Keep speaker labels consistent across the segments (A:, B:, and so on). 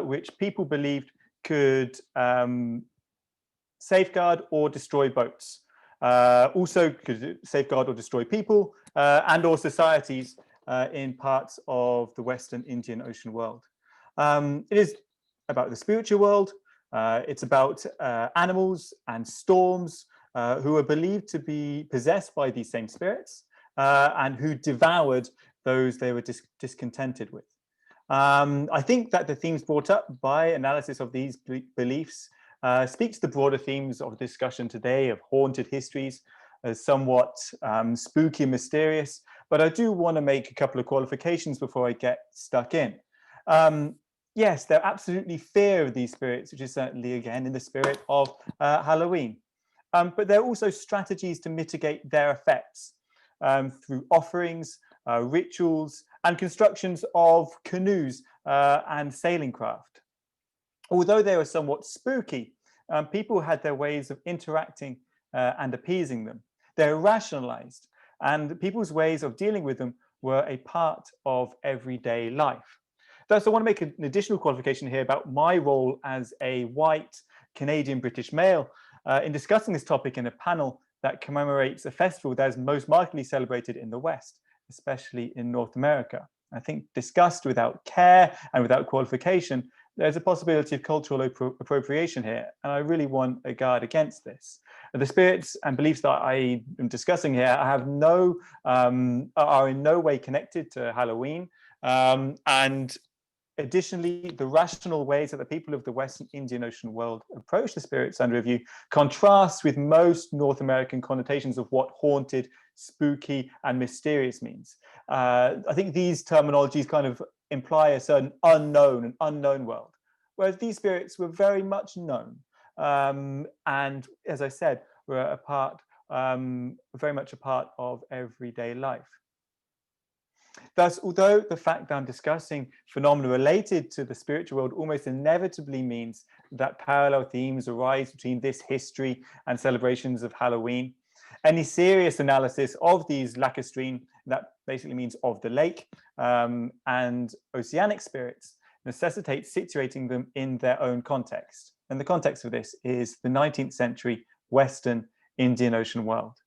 A: which people believed could safeguard or destroy boats. Also could safeguard or destroy people and or societies in parts of the Western Indian Ocean world. It is about the spiritual world. It's about animals and storms who are believed to be possessed by these same spirits and who devoured those they were discontented with. I think that the themes brought up by analysis of these beliefs speaks to the broader themes of discussion today of haunted histories as somewhat spooky and mysterious, but I do want to make a couple of qualifications before I get stuck in. Yes, they're absolutely fear of these spirits, which is certainly, again, in the spirit of Halloween. But there are also strategies to mitigate their effects through offerings, rituals, and constructions of canoes and sailing craft. Although they were somewhat spooky, people had their ways of interacting and appeasing them. They're rationalized, and people's ways of dealing with them were a part of everyday life. Thus, I want to make an additional qualification here about my role as a white Canadian British male in discussing this topic in a panel that commemorates a festival that is most markedly celebrated in the West, especially in North America. I think discussed without care and without qualification, there's a possibility of cultural appropriation here, and I really want to guard against this. The spirits and beliefs that I am discussing here are in no way connected to Halloween, and additionally, the rational ways that the people of the Western Indian Ocean world approach the spirits under review contrasts with most North American connotations of what haunted, spooky, and mysterious means. I think these terminologies kind of imply a certain unknown world, whereas these spirits were very much known. And as I said, were very much a part of everyday life. Thus, although the fact that I'm discussing phenomena related to the spiritual world almost inevitably means that parallel themes arise between this history and celebrations of Halloween, any serious analysis of these lacustrine, that basically means of the lake, and oceanic spirits, necessitates situating them in their own context. And the context of this is the 19th century Western Indian Ocean world.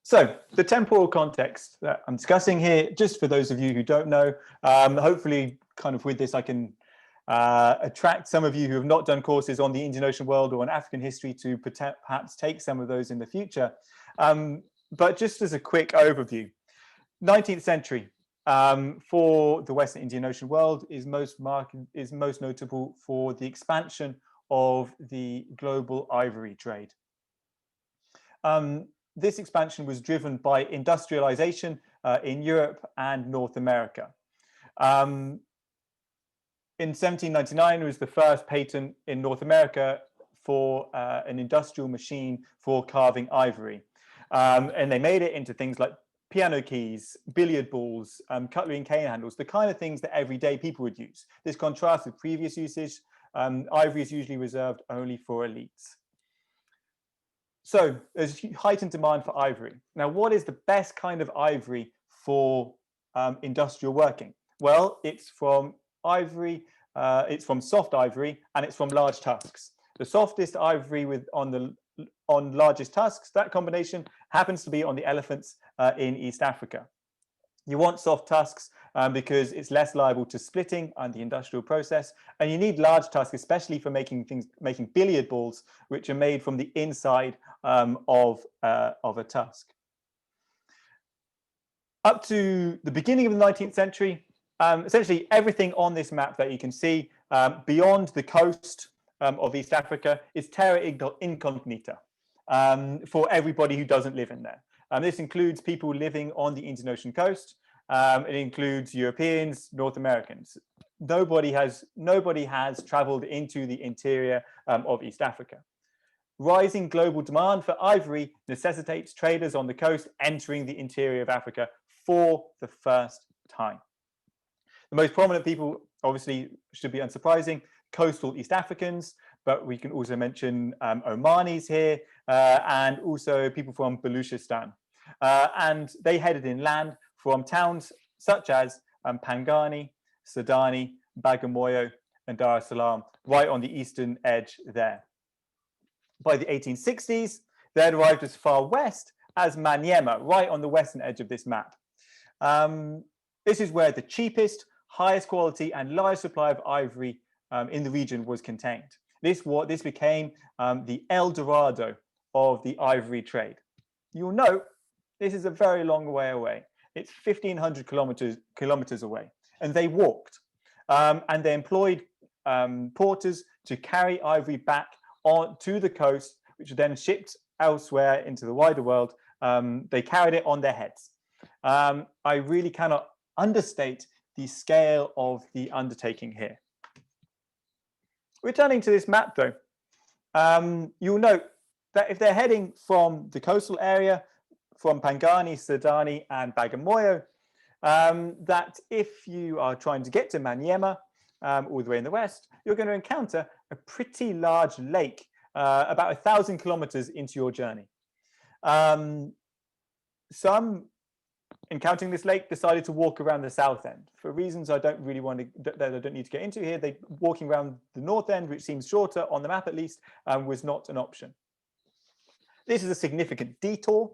A: So the temporal context that I'm discussing here, just for those of you who don't know, hopefully kind of with this I can attract some of you who have not done courses on the Indian Ocean world or on African history to perhaps take some of those in the future. But just as a quick overview, 19th century for the Western Indian Ocean world is most notable for the expansion of the global ivory trade. This expansion was driven by industrialization in Europe and North America. In 1799 was the first patent in North America for an industrial machine for carving ivory. And they made it into things like piano keys, billiard balls, cutlery and cane handles, the kind of things that everyday people would use. This contrasts with previous usage. Ivory is usually reserved only for elites. So there's heightened demand for ivory. Now, what is the best kind of ivory for industrial working? Well, it's from ivory, it's from soft ivory, and it's from large tusks. The softest ivory on largest tusks, that combination happens to be on the elephants in East Africa. You want soft tusks because it's less liable to splitting and the industrial process, and you need large tusks, especially for making billiard balls, which are made from the inside of a tusk. Up to the beginning of the 19th century, essentially everything on this map that you can see beyond the coast of East Africa is terra incognita for everybody who doesn't live in there. This includes people living on the Indian Ocean coast. It includes Europeans, North Americans. Nobody has traveled into the interior of East Africa. Rising global demand for ivory necessitates traders on the coast entering the interior of Africa for the first time. The most prominent people, obviously, should be unsurprising, coastal East Africans, but we can also mention Omanis here, and also people from Baluchistan. And they headed inland from towns such as Pangani, Sudani, Bagamoyo, and Dar es Salaam, right on the eastern edge there. By the 1860s, they had arrived as far west as Maniema, right on the western edge of this map. This is where the cheapest, highest quality, and largest supply of ivory in the region was contained. This became the El Dorado of the ivory trade. You'll note this is a very long way away. It's 1,500 kilometers away, and they walked. And they employed porters to carry ivory back on to the coast, which was then shipped elsewhere into the wider world. They carried it on their heads. I really cannot understate the scale of the undertaking here. Returning to this map, though, you'll note that if they're heading from the coastal area, from Pangani, Sudani, and Bagamoyo, that if you are trying to get to Maniema, all the way in the west, you're going to encounter a pretty large lake, about 1,000 kilometers into your journey. Some, encountering this lake, decided to walk around the south end for reasons I don't really want to, that I don't need to get into here. They walking around the north end, which seems shorter on the map at least, was not an option. This is a significant detour,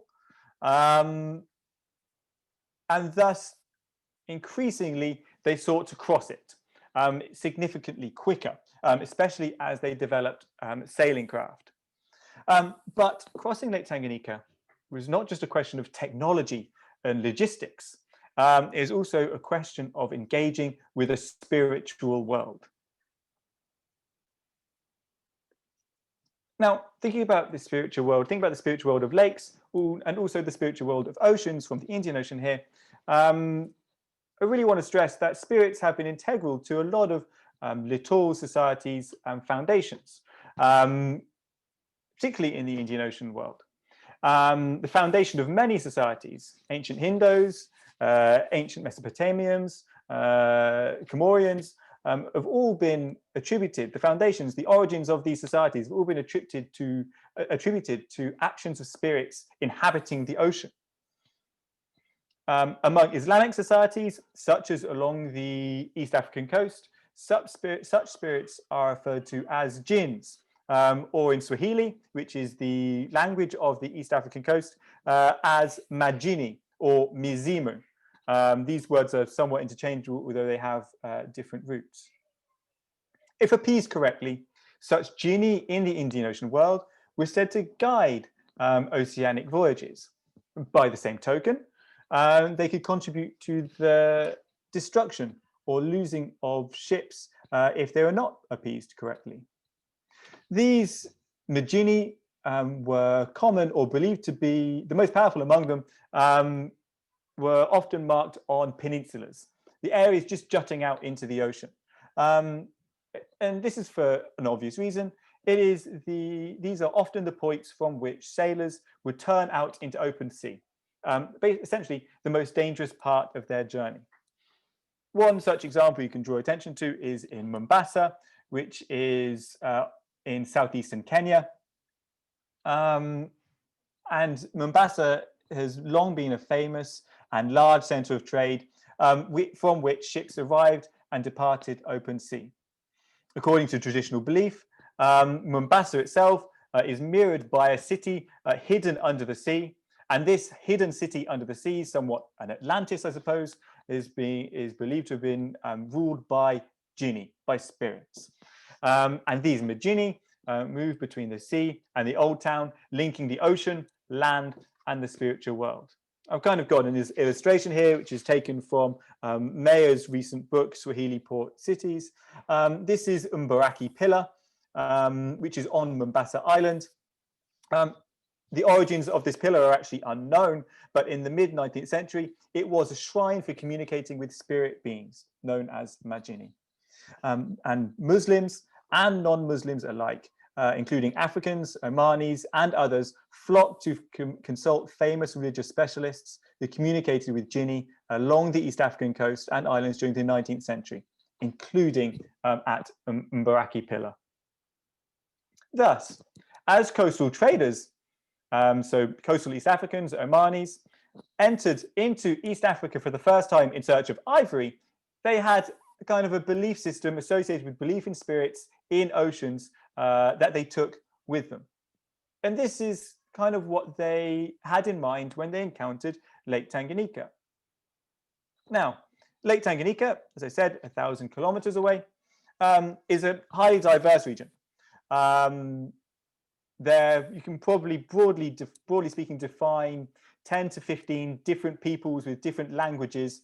A: and thus increasingly they sought to cross it significantly quicker, especially as they developed sailing craft. But crossing Lake Tanganyika was not just a question of technology and logistics. It is also a question of engaging with a spiritual world. Now, thinking about the spiritual world, think about the spiritual world of lakes and also the spiritual world of oceans from the Indian Ocean here. I really want to stress that spirits have been integral to a lot of littoral societies and foundations, particularly in the Indian Ocean world. The foundation of many societies, ancient Hindus, ancient Mesopotamians, Comorians, have all been attributed, the foundations, the origins of these societies have all been attributed to actions of spirits inhabiting the ocean. Among Islamic societies, such as along the East African coast, such spirits are referred to as jinns, or in Swahili, which is the language of the East African coast, as majini or mizimu. These words are somewhat interchangeable, although they have different roots. If appeased correctly, such jinni in the Indian Ocean world were said to guide oceanic voyages. By the same token, they could contribute to the destruction or losing of ships if they were not appeased correctly. These majini were common or believed to be the most powerful among them, were often marked on peninsulas, the areas just jutting out into the ocean. And this is for an obvious reason. These are often the points from which sailors would turn out into open sea, essentially the most dangerous part of their journey. One such example you can draw attention to is in Mombasa, which is in southeastern Kenya. And Mombasa has long been a famous and large center of trade from which ships arrived and departed open sea. According to traditional belief, Mombasa itself is mirrored by a city hidden under the sea. And this hidden city under the sea, somewhat an Atlantis, I suppose, is believed to have been ruled by jinni, by spirits. And these majini move between the sea and the old town, linking the ocean, land, and the spiritual world. I've kind of got an illustration here, which is taken from Mayer's recent book, Swahili Port Cities. This is Mbaraki Pillar, which is on Mombasa Island. The origins of this pillar are actually unknown, but in the mid-19th century, it was a shrine for communicating with spirit beings known as majini. And Muslims and non-Muslims alike, including Africans, Omanis, and others, flocked to consult famous religious specialists who communicated with jinni along the East African coast and islands during the 19th century, including at Mbaraki Pillar. Thus, as coastal traders, so coastal East Africans, Omanis, entered into East Africa for the first time in search of ivory, they had a kind of a belief system associated with belief in spirits in oceans that they took with them. And this is kind of what they had in mind when they encountered Lake Tanganyika. Now, Lake Tanganyika, as I said, 1,000 kilometers away, is a highly diverse region. There, you can probably broadly speaking, define 10 to 15 different peoples with different languages,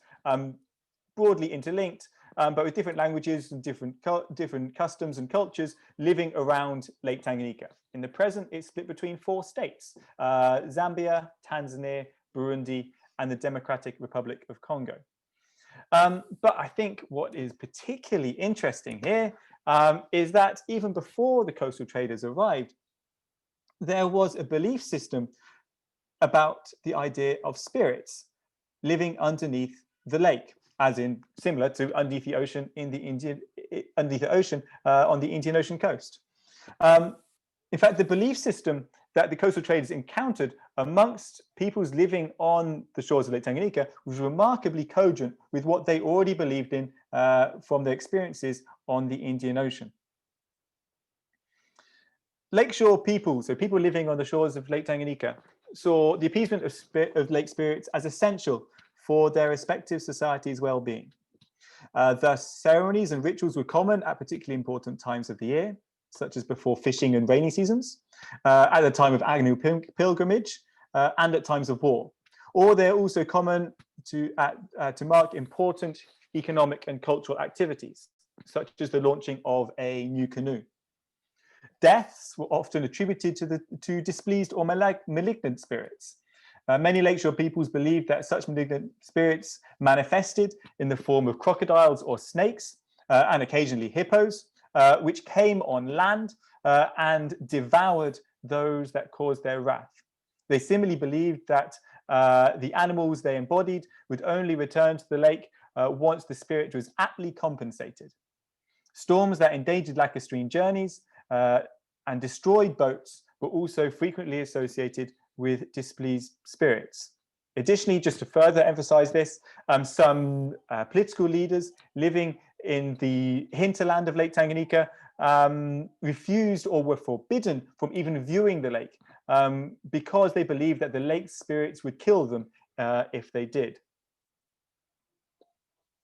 A: broadly interlinked, but with different languages and different customs and cultures living around Lake Tanganyika. In the present, it's split between 4 states: Zambia, Tanzania, Burundi, and the Democratic Republic of Congo. But I think what is particularly interesting here is that even before the coastal traders arrived, there was a belief system about the idea of spirits living underneath the lake, as in similar to underneath the ocean in the on the Indian Ocean coast. In fact, the belief system that the coastal traders encountered amongst peoples living on the shores of Lake Tanganyika was remarkably cogent with what they already believed in from their experiences on the Indian Ocean. Lakeshore people, so people living on the shores of Lake Tanganyika, saw the appeasement of lake spirits as essential for their respective societies' well-being. Thus, ceremonies and rituals were common at particularly important times of the year, such as before fishing and rainy seasons, at the time of annual pilgrimage, and at times of war. Or they're also common to mark important economic and cultural activities, such as the launching of a new canoe. Deaths were often attributed to displeased or malignant spirits. Many lakeshore peoples believed that such malignant spirits manifested in the form of crocodiles or snakes, and occasionally hippos, which came on land and devoured those that caused their wrath. They similarly believed that the animals they embodied would only return to the lake once the spirit was aptly compensated. Storms that endangered lacustrine journeys and destroyed boats were also frequently associated with displeased spirits. Additionally, just to further emphasize this, some political leaders living in the hinterland of Lake Tanganyika refused or were forbidden from even viewing the lake because they believed that the lake spirits would kill them if they did.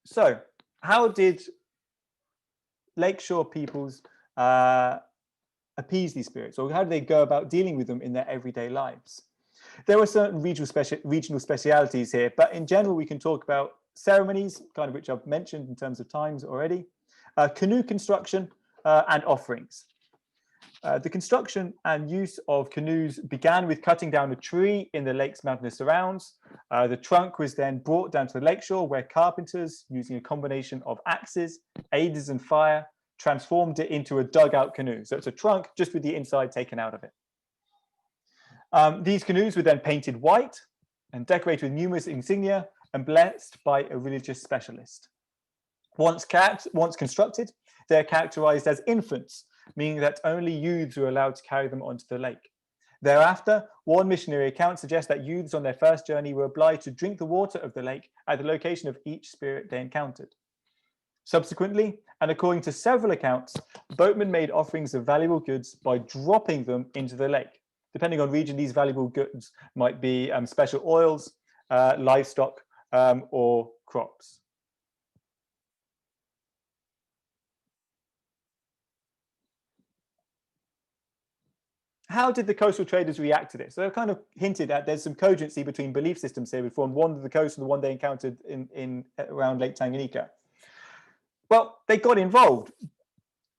A: So, how did lakeshore peoples appease these spirits, or how do they go about dealing with them in their everyday lives? There were certain regional specialities here, but in general, we can talk about ceremonies, kind of which I've mentioned in terms of times already, canoe construction, and offerings. The construction and use of canoes began with cutting down a tree in the lake's mountainous surrounds. The trunk was then brought down to the lakeshore, where carpenters, using a combination of axes, aders, and fire, transformed it into a dugout canoe. So it's a trunk just with the inside taken out of it. These canoes were then painted white and decorated with numerous insignia and blessed by a religious specialist. Once constructed, they're characterized as infants, meaning that only youths were allowed to carry them onto the lake. Thereafter, one missionary account suggests that youths on their first journey were obliged to drink the water of the lake at the location of each spirit they encountered. Subsequently, and according to several accounts, boatmen made offerings of valuable goods by dropping them into the lake. Depending on region, these valuable goods might be special oils, livestock, or crops. How did the coastal traders react to this? So I've kind of hinted at there's some cogency between belief systems here from one of the coast and the one they encountered in around Lake Tanganyika. Well, they got involved,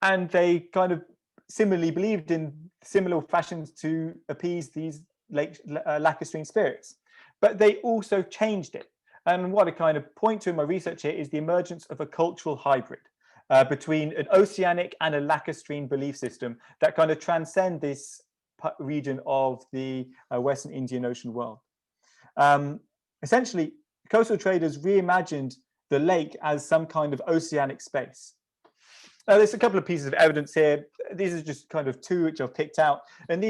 A: and they kind of similarly believed in similar fashions to appease these lacustrine spirits. But they also changed it. And what I kind of point to in my research here is the emergence of a cultural hybrid between an oceanic and a lacustrine belief system that kind of transcend this region of the Western Indian Ocean world. Essentially, coastal traders reimagined the lake as some kind of oceanic space. Now, there's a couple of pieces of evidence here. These are just kind of two which I've picked out, and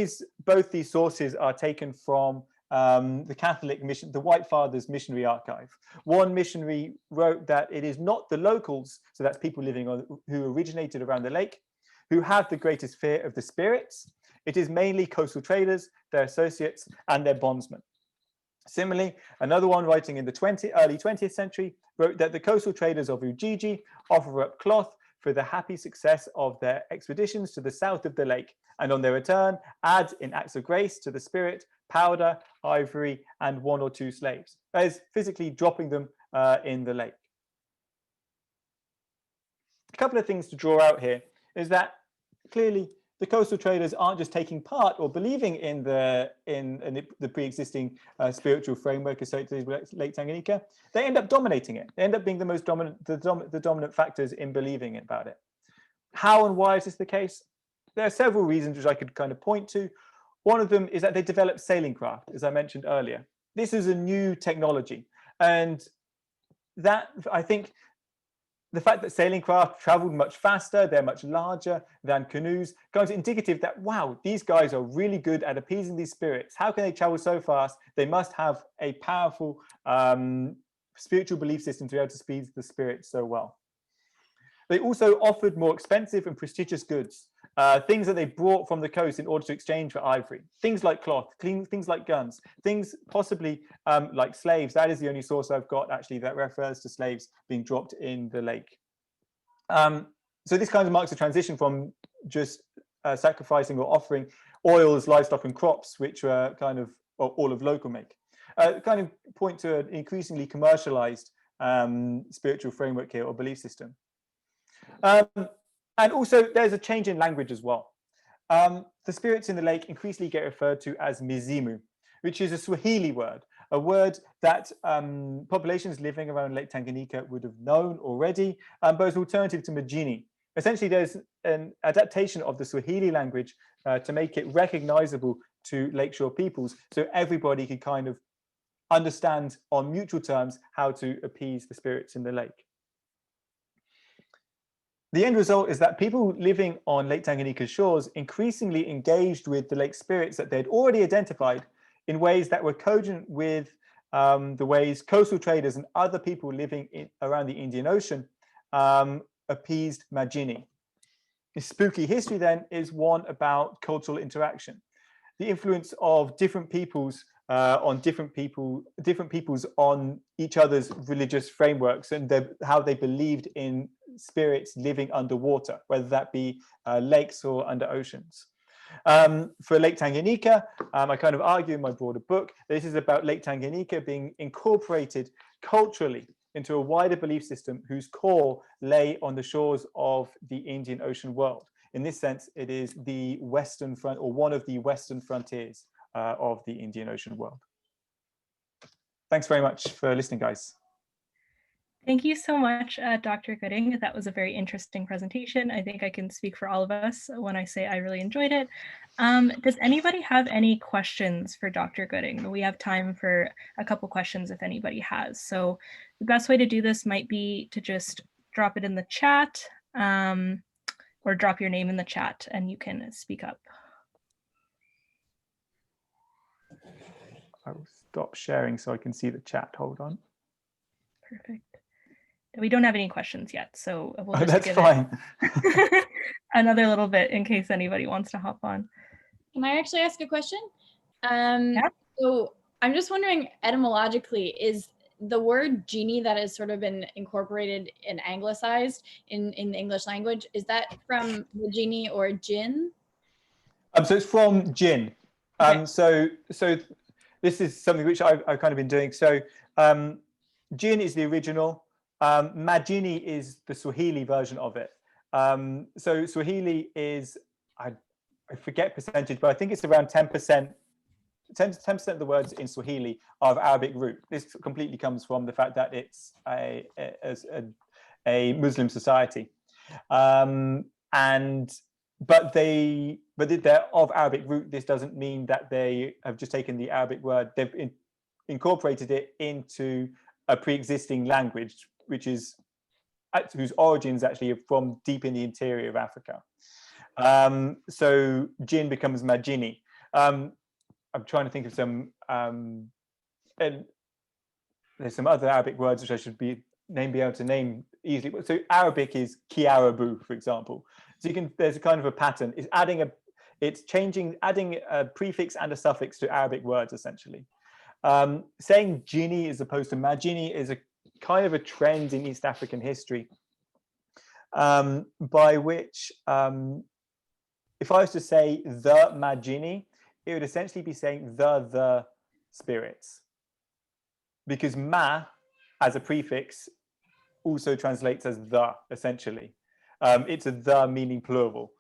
A: both these sources are taken from the Catholic mission, the White Fathers Missionary Archive. One missionary wrote that it is not the locals, so that's people living on who originated around the lake, who have the greatest fear of the spirits. It is mainly coastal traders, their associates, and their bondsmen. Similarly, another one writing in the early 20th century wrote that the coastal traders of Ujiji offer up cloth for the happy success of their expeditions to the south of the lake, and on their return add in acts of grace to the spirit powder, ivory, and 1 or 2 slaves. That is physically dropping them in the lake. A couple of things to draw out here is that clearly the coastal traders aren't just taking part or believing in the pre-existing spiritual framework associated with Lake Tanganyika. They end up dominating it. They end up being the most dominant, the dominant factors in believing about it. How and why is this the case? There are several reasons which I could kind of point to. One of them is that they developed sailing craft, as I mentioned earlier. This is a new technology, and that, I think, the fact that sailing craft traveled much faster, they're much larger than canoes, kind of indicative that, wow, these guys are really good at appeasing these spirits. How can they travel so fast? They must have a powerful spiritual belief system to be able to appease the spirits so well. They also offered more expensive and prestigious goods, things that they brought from the coast in order to exchange for ivory, things like cloth, things like guns, things possibly like slaves. That is the only source I've got actually that refers to slaves being dropped in the lake. So this kind of marks a transition from just sacrificing or offering oils, livestock, and crops, which were kind of all of local make. Kind of point to an increasingly commercialized spiritual framework here or belief system. And also there's a change in language as well. The spirits in the lake increasingly get referred to as mizimu, which is a Swahili word, a word that populations living around Lake Tanganyika would have known already, but as an alternative to Majini. Essentially, there's an adaptation of the Swahili language to make it recognizable to lakeshore peoples, so everybody could kind of understand on mutual terms how to appease the spirits in the lake. The end result is that people living on Lake Tanganyika's shores increasingly engaged with the lake spirits that they'd already identified in ways that were cogent with the ways coastal traders and other people living around the Indian Ocean appeased Majini. The spooky history then is one about cultural interaction, the influence of different peoples on different peoples on each other's religious frameworks and how they believed in spirits living underwater, whether that be lakes or under oceans. For Lake Tanganyika, I kind of argue in my broader book, this is about Lake Tanganyika being incorporated culturally into a wider belief system whose core lay on the shores of the Indian Ocean world. In this sense, it is the western front, or one of the western frontiers of the Indian Ocean world. Thanks very much for listening, guys.
B: Thank you so much, Dr. Gooding. That was a very interesting presentation. I think I can speak for all of us when I say I really enjoyed it. Does anybody have any questions for Dr. Gooding? We have time for a couple questions if anybody has. So the best way to do this might be to just drop it in the chat or drop your name in the chat and you can speak up.
A: I will stop sharing so I can see the chat. Hold on.
B: Perfect. We don't have any questions yet, so we'll just
A: that's
B: give
A: fine.
B: it another little bit in case anybody wants to hop on.
C: Can I actually ask a question? Yeah. So I'm just wondering, etymologically, is the word genie that has sort of been incorporated and anglicized in the English language, is that from the genie or jinn?
A: So it's from jinn.
C: Okay.
A: So this is something which I've kind of been doing. So jinn is the original. Majini is the Swahili version of it. So Swahili is, I forget percentage, but I think it's around 10%. 10% of the words in Swahili are of Arabic root. This completely comes from the fact that it's a Muslim society, but they're of Arabic root. This doesn't mean that they have just taken the Arabic word. They've incorporated it into a pre-existing language, whose origins actually are from deep in the interior of Africa. So jinn becomes majini. I'm trying to think of some, and there's some other Arabic words which I should be able to name easily. So Arabic is kiarabu, for example. So there's a kind of a pattern. It's adding a prefix and a suffix to Arabic words, essentially. Saying genie as opposed to magini is a kind of a trend in East African history, by which, if I was to say the magini, it would essentially be saying the spirits, because ma as a prefix also translates as the, essentially. It's a the meaning plural.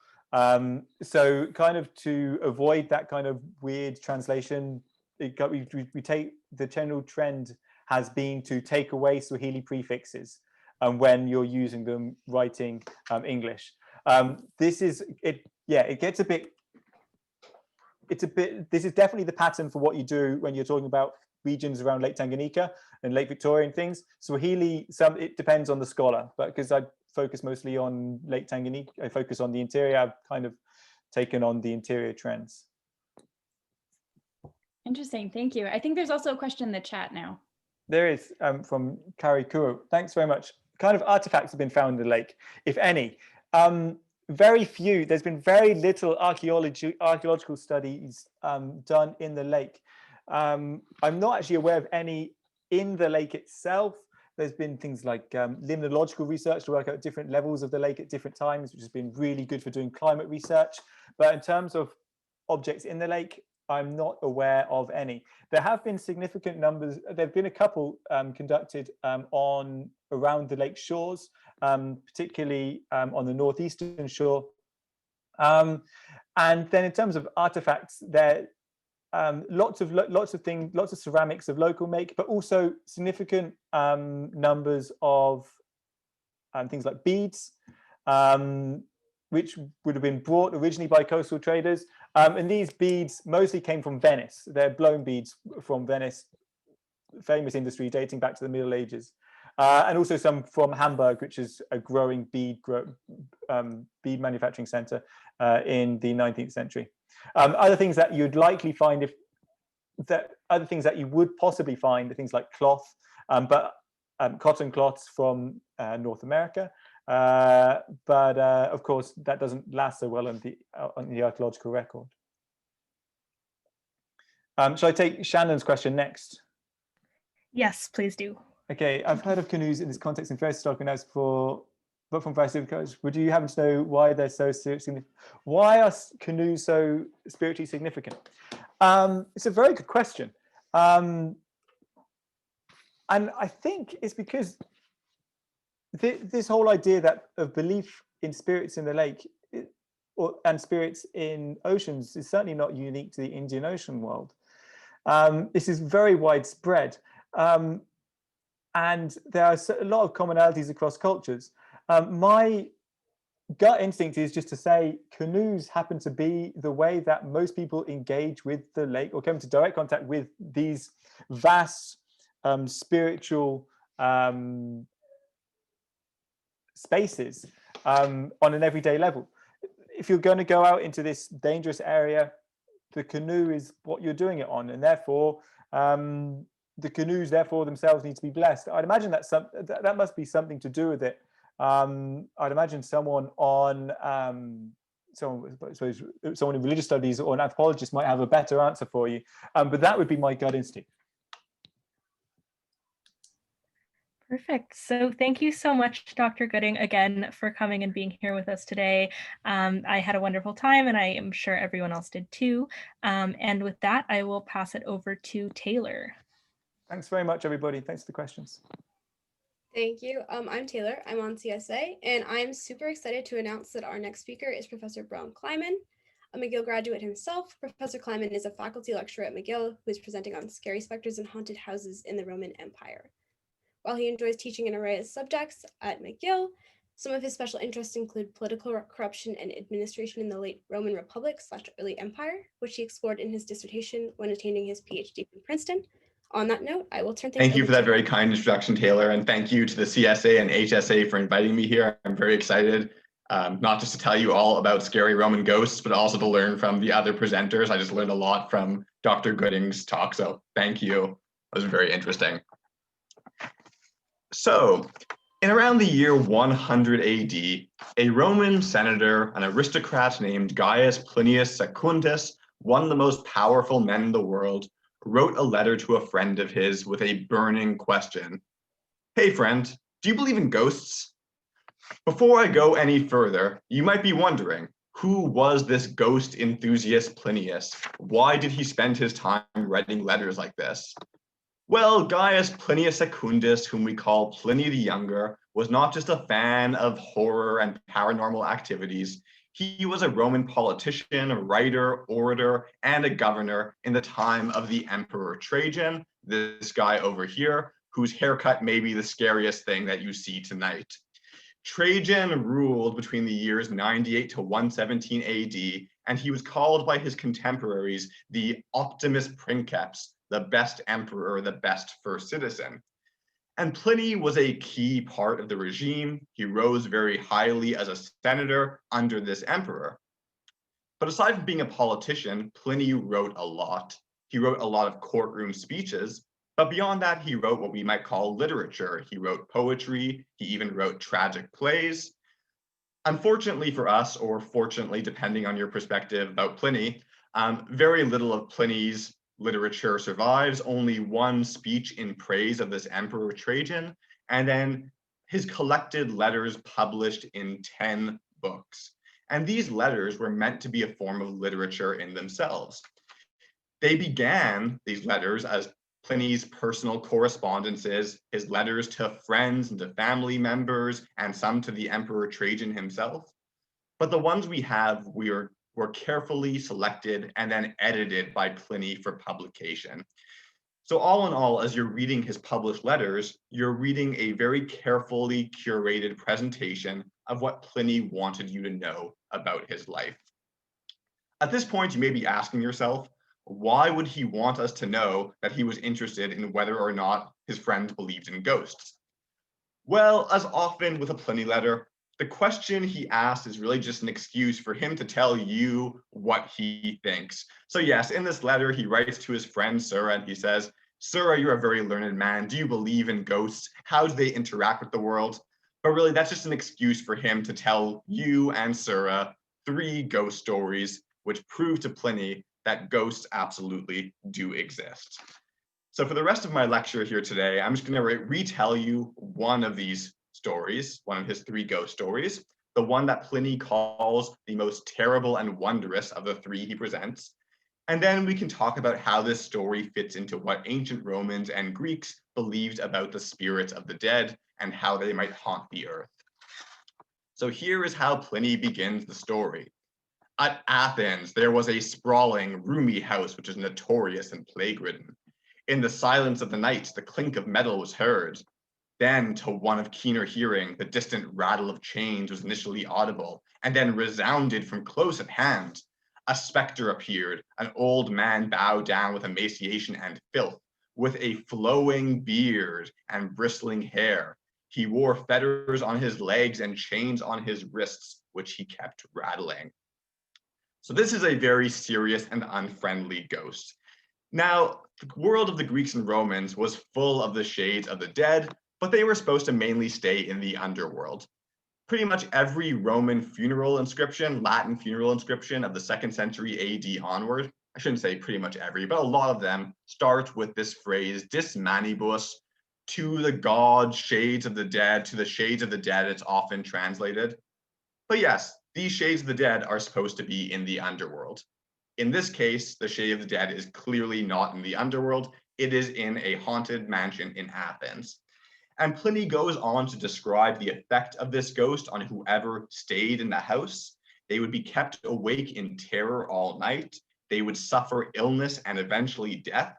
A: So kind of to avoid that kind of weird translation, we take the general trend has been to take away Swahili prefixes when you're using them writing English. This is it. Yeah, it gets a bit. This is definitely the pattern for what you do when you're talking about regions around Lake Tanganyika and Lake Victoria and things. Swahili, it depends on the scholar, but because I focus mostly on Lake Tanganyika, I focus on the interior. I've kind of taken on the interior trends.
C: Interesting, thank you. I think there's also a question in the chat now. There
A: is, from Kari Kuro. Thanks very much. Kind of artifacts have been found in the lake, if any? Very few. There's been very little archaeological studies done in the lake. I'm not actually aware of any in the lake itself. There's been things like limnological research to work out different levels of the lake at different times, which has been really good for doing climate research. But in terms of objects in the lake, I'm not aware of any. There have been significant numbers. There have been a couple conducted around the lake shores, particularly on the northeastern shore. And then in terms of artifacts, there lots of things, lots of ceramics of local make, but also significant numbers of things like beads, which would have been brought originally by coastal traders. And these beads mostly came from Venice. They're blown beads from Venice, famous industry dating back to the Middle Ages. And also some from Hamburg, which is a growing bead manufacturing center in the 19th century. Other things that you'd likely find, other things that you would possibly find are things like cloth, but cotton cloths from North America. But of course, that doesn't last so well on the archaeological record. Shall I take Shannon's question next?
B: Yes, please do.
A: Okay, I've heard of canoes in this context in various historical notes but from various cultures. Would you happen to know why they're so significant? Why are canoes so spiritually significant? It's a very good question. And I think it's because this whole idea of belief in spirits in the lake and spirits in oceans is certainly not unique to the Indian Ocean world. This is very widespread. And there are a lot of commonalities across cultures. My gut instinct is just to say canoes happen to be the way that most people engage with the lake or come into direct contact with these vast spiritual spaces on an everyday level. If you're going to go out into this dangerous area, the canoe is what you're doing it on, and therefore the canoes themselves need to be blessed. I'd imagine that must be something to do with it. I'd imagine someone in religious studies or an anthropologist might have a better answer for you, but that would be my gut instinct.
B: Perfect. So thank you so much, Dr. Gooding, again, for coming and being here with us today. I had a wonderful time, and I am sure everyone else did too. And with that, I will pass it over to Taylor.
A: Thanks very much, everybody. Thanks for the questions.
D: Thank you. I'm Taylor. I'm on CSA, and I'm super excited to announce that our next speaker is Professor Bram Kleiman, a McGill graduate himself. Professor Kleiman is a faculty lecturer at McGill who is presenting on scary specters and haunted houses in the Roman Empire. While he enjoys teaching an array of subjects at McGill, some of his special interests include political corruption and administration in the late Roman Republic / early Empire, which he explored in his dissertation when attaining his PhD from Princeton. On that note, I will turn things over.
E: Thank you for that very kind introduction, Taylor, and thank you to the CSA and HSA for inviting me here. I'm very excited not just to tell you all about scary Roman ghosts, but also to learn from the other presenters. I just learned a lot from Dr. Gooding's talk, so thank you. It was very interesting. So, in around the year 100 AD, a Roman senator, an aristocrat named Gaius Plinius Secundus, one of the most powerful men in the world, wrote a letter to a friend of his with a burning question. Hey friend, do you believe in ghosts? Before I go any further, you might be wondering, who was this ghost enthusiast Plinius? Why did he spend his time writing letters like this? Well, Gaius Plinius Secundus, whom we call Pliny the Younger, was not just a fan of horror and paranormal activities. He was a Roman politician, a writer, orator, and a governor in the time of the Emperor Trajan, this guy over here, whose haircut may be the scariest thing that you see tonight. Trajan ruled between the years 98 to 117 AD, and he was called by his contemporaries the Optimus Princeps, the best emperor, the best first citizen. And Pliny was a key part of the regime. He rose very highly as a senator under this emperor. But aside from being a politician, Pliny wrote a lot. He wrote a lot of courtroom speeches, but beyond that, he wrote what we might call literature. He wrote poetry, he even wrote tragic plays. Unfortunately for us, or fortunately, depending on your perspective about Pliny, very little of Pliny's literature survives, only one speech in praise of this Emperor Trajan, and then his collected letters published in 10 books. And these letters were meant to be a form of literature in themselves. They began, these letters, as Pliny's personal correspondences, his letters to friends and to family members, and some to the Emperor Trajan himself. But the ones we have, were carefully selected and then edited by Pliny for publication. So all in all, as you're reading his published letters, you're reading a very carefully curated presentation of what Pliny wanted you to know about his life. At this point, you may be asking yourself, why would he want us to know that he was interested in whether or not his friend believed in ghosts? Well, as often with a Pliny letter, the question he asked is really just an excuse for him to tell you what he thinks. So yes, in this letter, he writes to his friend Sura, and he says, Sura, you're a very learned man. Do you believe in ghosts? How do they interact with the world? But really, that's just an excuse for him to tell you and Sura 3 ghost stories, which prove to Pliny that ghosts absolutely do exist. So for the rest of my lecture here today, I'm just going to retell you one of these stories, one of his 3 ghost stories, the one that Pliny calls the most terrible and wondrous of the 3 he presents. And then we can talk about how this story fits into what ancient Romans and Greeks believed about the spirits of the dead and how they might haunt the earth. So here is how Pliny begins the story. At Athens, there was a sprawling, roomy house which is notorious and plague-ridden. In the silence of the night, the clink of metal was heard. Then, to one of keener hearing, the distant rattle of chains was initially audible, and then resounded from close at hand. A spectre appeared, an old man bowed down with emaciation and filth, with a flowing beard and bristling hair. He wore fetters on his legs and chains on his wrists, which he kept rattling. So this is a very serious and unfriendly ghost. Now, the world of the Greeks and Romans was full of the shades of the dead, but they were supposed to mainly stay in the underworld. Pretty much every Roman funeral inscription, Latin funeral inscription of the 2nd century AD onward, I shouldn't say pretty much every, but a lot of them start with this phrase, dis manibus, to the god shades of the dead, to the shades of the dead, it's often translated. But yes, these shades of the dead are supposed to be in the underworld. In this case, the shade of the dead is clearly not in the underworld. It is in a haunted mansion in Athens. And Pliny goes on to describe the effect of this ghost on whoever stayed in the house. They would be kept awake in terror all night. They would suffer illness and eventually death.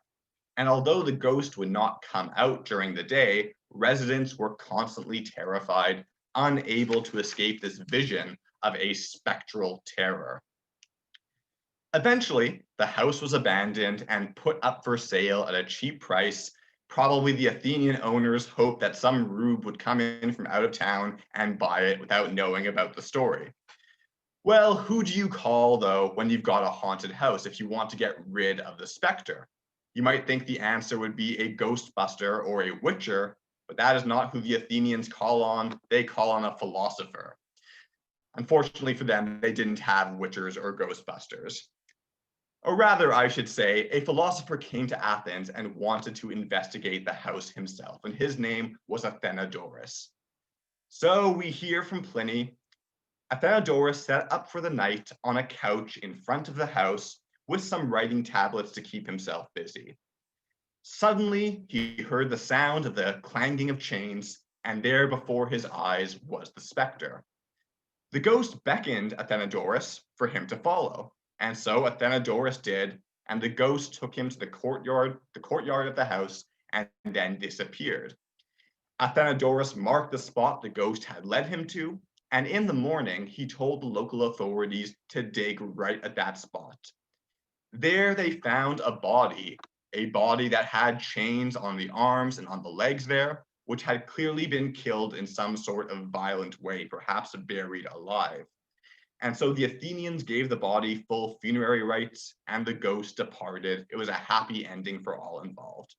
E: And although the ghost would not come out during the day, residents were constantly terrified, unable to escape this vision of a spectral terror. Eventually, the house was abandoned and put up for sale at a cheap price. Probably the Athenian owners hoped that some rube would come in from out of town and buy it without knowing about the story. Well, who do you call, though, when you've got a haunted house if you want to get rid of the specter? You might think the answer would be a ghostbuster or a witcher, but that is not who the Athenians call on. They call on a philosopher. Unfortunately for them, they didn't have witchers or ghostbusters. Or rather, I should say, a philosopher came to Athens and wanted to investigate the house himself, and his name was Athenodorus. So we hear from Pliny, Athenodorus sat up for the night on a couch in front of the house with some writing tablets to keep himself busy. Suddenly, he heard the sound of the clanging of chains, and there before his eyes was the specter. The ghost beckoned Athenodorus for him to follow, and so Athenodorus did, and the ghost took him to the courtyard of the house, and then disappeared. Athenodorus marked the spot the ghost had led him to, and in the morning, he told the local authorities to dig right at that spot. There they found a body that had chains on the arms and on the legs there, which had clearly been killed in some sort of violent way, perhaps buried alive. And so the Athenians gave the body full funerary rites, and the ghost departed. It was a happy ending for all involved.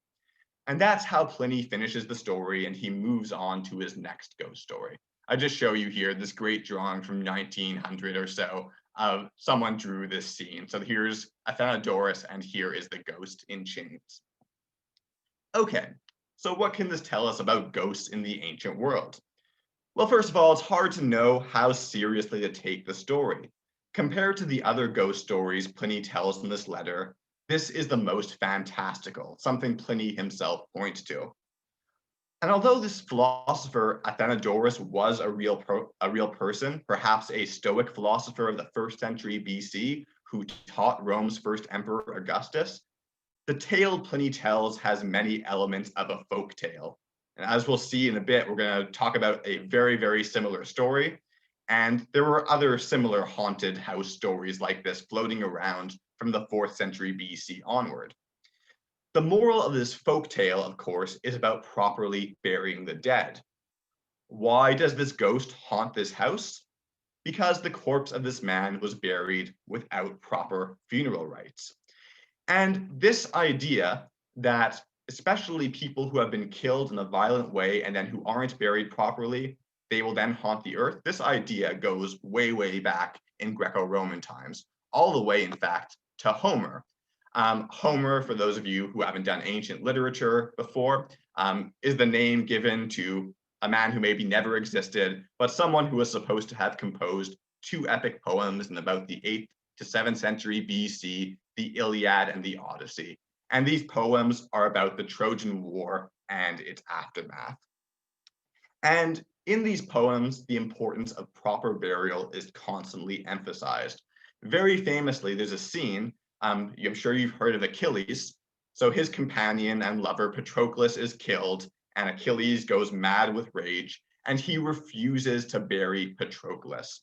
E: And that's how Pliny finishes the story, and he moves on to his next ghost story. I just show you here this great drawing from 1900 or so of someone drew this scene. So here's Athenodorus, and here is the ghost in chains. Okay, so what can this tell us about ghosts in the ancient world? Well, first of all, it's hard to know how seriously to take the story. Compared to the other ghost stories Pliny tells in this letter, this is the most fantastical, something Pliny himself points to. And although this philosopher Athenodorus was a real person, perhaps a Stoic philosopher of the 1st century BC who taught Rome's first emperor Augustus, the tale Pliny tells has many elements of a folk tale. And as we'll see in a bit, we're going to talk about a very, very similar story. And there were other similar haunted house stories like this floating around from the 4th century BC onward. The moral of this folk tale, of course, is about properly burying the dead. Why does this ghost haunt this house? Because the corpse of this man was buried without proper funeral rites. And this idea that especially people who have been killed in a violent way and then who aren't buried properly, they will then haunt the earth. This idea goes way, way back in Greco-Roman times, all the way, in fact, to Homer. Homer, for those of you who haven't done ancient literature before, is the name given to a man who maybe never existed, but someone who was supposed to have composed 2 epic poems in about the 8th to 7th century BC, the Iliad and the Odyssey. And these poems are about the Trojan War and its aftermath. And in these poems, the importance of proper burial is constantly emphasized. Very famously, there's a scene, I'm sure you've heard of Achilles. So his companion and lover Patroclus is killed, and Achilles goes mad with rage, and he refuses to bury Patroclus.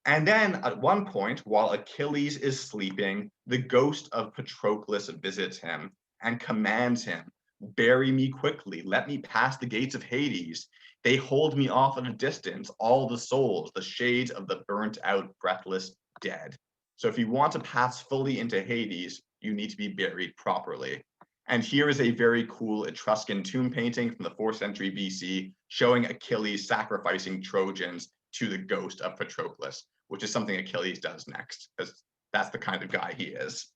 E: And then at one point, while Achilles is sleeping, the ghost of Patroclus visits him and commands him, "Bury me quickly, let me pass the gates of Hades. They hold me off at a distance, all the souls, the shades of the burnt out, breathless dead." So if you want to pass fully into Hades, you need to be buried properly. And here is a very cool Etruscan tomb painting from the 4th century BC showing Achilles sacrificing Trojans to the ghost of Patroclus, which is something Achilles does next, because that's the kind of guy he is.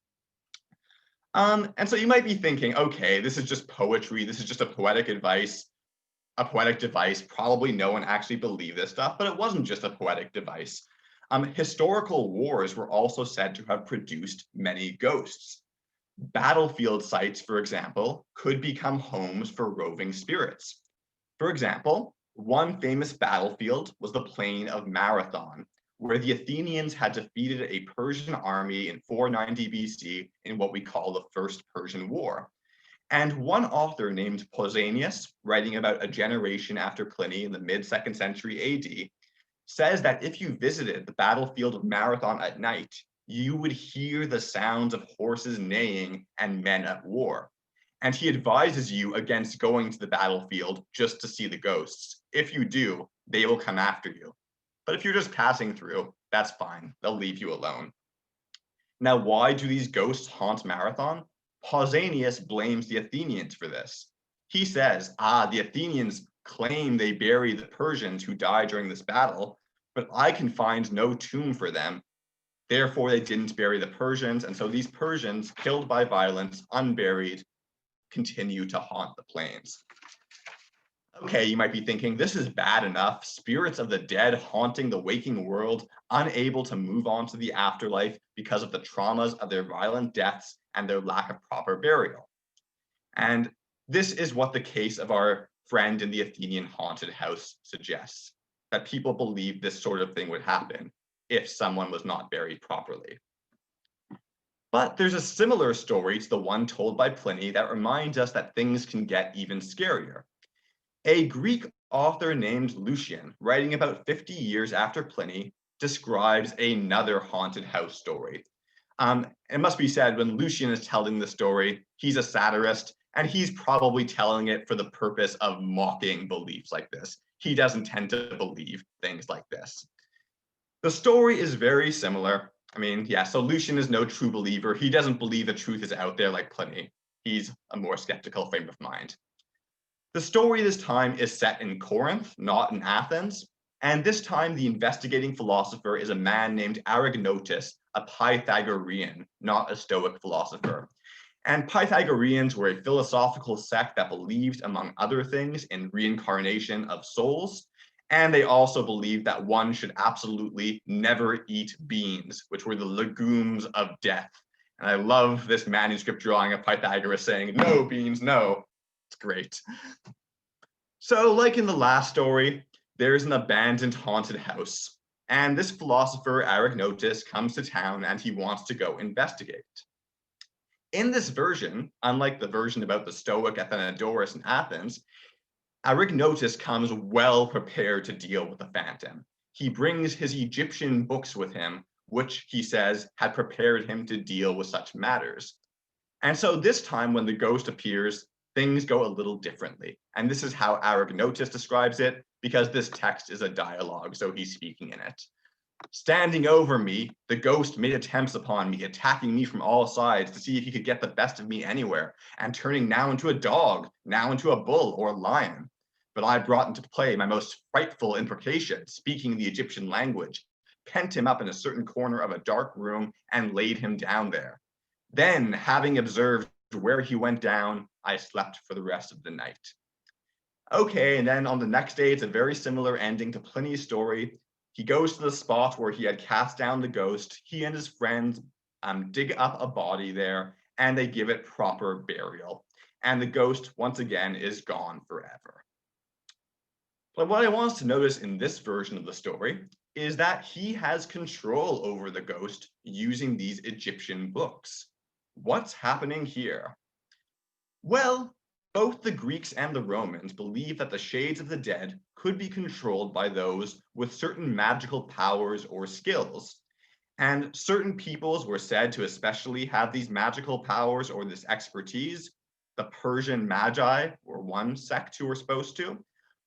E: And so you might be thinking, okay, this is just poetry. This is just a poetic device. Probably no one actually believed this stuff, but it wasn't just a poetic device. Historical wars were also said to have produced many ghosts. Battlefield sites, for example, could become homes for roving spirits. For example, one famous battlefield was the plain of Marathon, where the Athenians had defeated a Persian army in 490 BC in what we call the First Persian War. And one author named Pausanias, writing about a generation after Pliny in the mid-2nd century AD, says that if you visited the battlefield of Marathon at night, you would hear the sounds of horses neighing and men at war. and he advises you against going to the battlefield just to see the ghosts. If you do, they will come after you. But if you're just passing through, that's fine. They'll leave you alone. Now, why do these ghosts haunt Marathon? Pausanias blames the Athenians for this. He says, the Athenians claim they bury the Persians who died during this battle, but I can find no tomb for them. Therefore, they didn't bury the Persians, and so these Persians, killed by violence, unburied, continue to haunt the plains. Okay, you might be thinking, this is bad enough. Spirits of the dead haunting the waking world, unable to move on to the afterlife because of the traumas of their violent deaths and their lack of proper burial. And this is what the case of our friend in the Athenian haunted house suggests, that people believe this sort of thing would happen if someone was not buried properly. But there's a similar story to the one told by Pliny that reminds us that things can get even scarier. A Greek author named Lucian, writing about 50 years after Pliny, describes another haunted house story. It must be said, when Lucian is telling the story, he's a satirist, and he's probably telling it for the purpose of mocking beliefs like this. He doesn't tend to believe things like this. The story is very similar. I mean, yeah, so Lucian is no true believer. He doesn't believe the truth is out there like Pliny. He's a more skeptical frame of mind. The story this time is set in Corinth, not in Athens. And this time, the investigating philosopher is a man named Arignotus, a Pythagorean, not a Stoic philosopher. And Pythagoreans were a philosophical sect that believed, among other things, in reincarnation of souls. And they also believed that one should absolutely never eat beans, which were the legumes of death. And I love this manuscript drawing of Pythagoras saying, no beans, no. It's great. So like in the last story, there's an abandoned haunted house. And this philosopher, Arignotus, comes to town and he wants to go investigate. In this version, unlike the version about the Stoic Athenodorus in Athens, Arignotus comes well prepared to deal with the phantom. He brings his Egyptian books with him, which he says had prepared him to deal with such matters. And so this time when the ghost appears, things go a little differently. And this is how Arignotus describes it, because this text is a dialogue, so he's speaking in it. Standing over me, the ghost made attempts upon me, attacking me from all sides to see if he could get the best of me anywhere, and turning now into a dog, now into a bull or a lion. But I brought into play my most frightful imprecation, speaking the Egyptian language, pent him up in a certain corner of a dark room, and laid him down there. Then, having observed where he went down, I slept for the rest of the night. Okay, and then on the next day, it's a very similar ending to Pliny's story. He goes to the spot where he had cast down the ghost. He and his friends dig up a body there, and they give it proper burial. And the ghost, once again, is gone forever. But what I want us to notice in this version of the story is that he has control over the ghost using these Egyptian books. What's happening here? Well, both the Greeks and the Romans believed that the shades of the dead could be controlled by those with certain magical powers or skills. And certain peoples were said to especially have these magical powers or this expertise. The Persian Magi were one sect who were supposed to,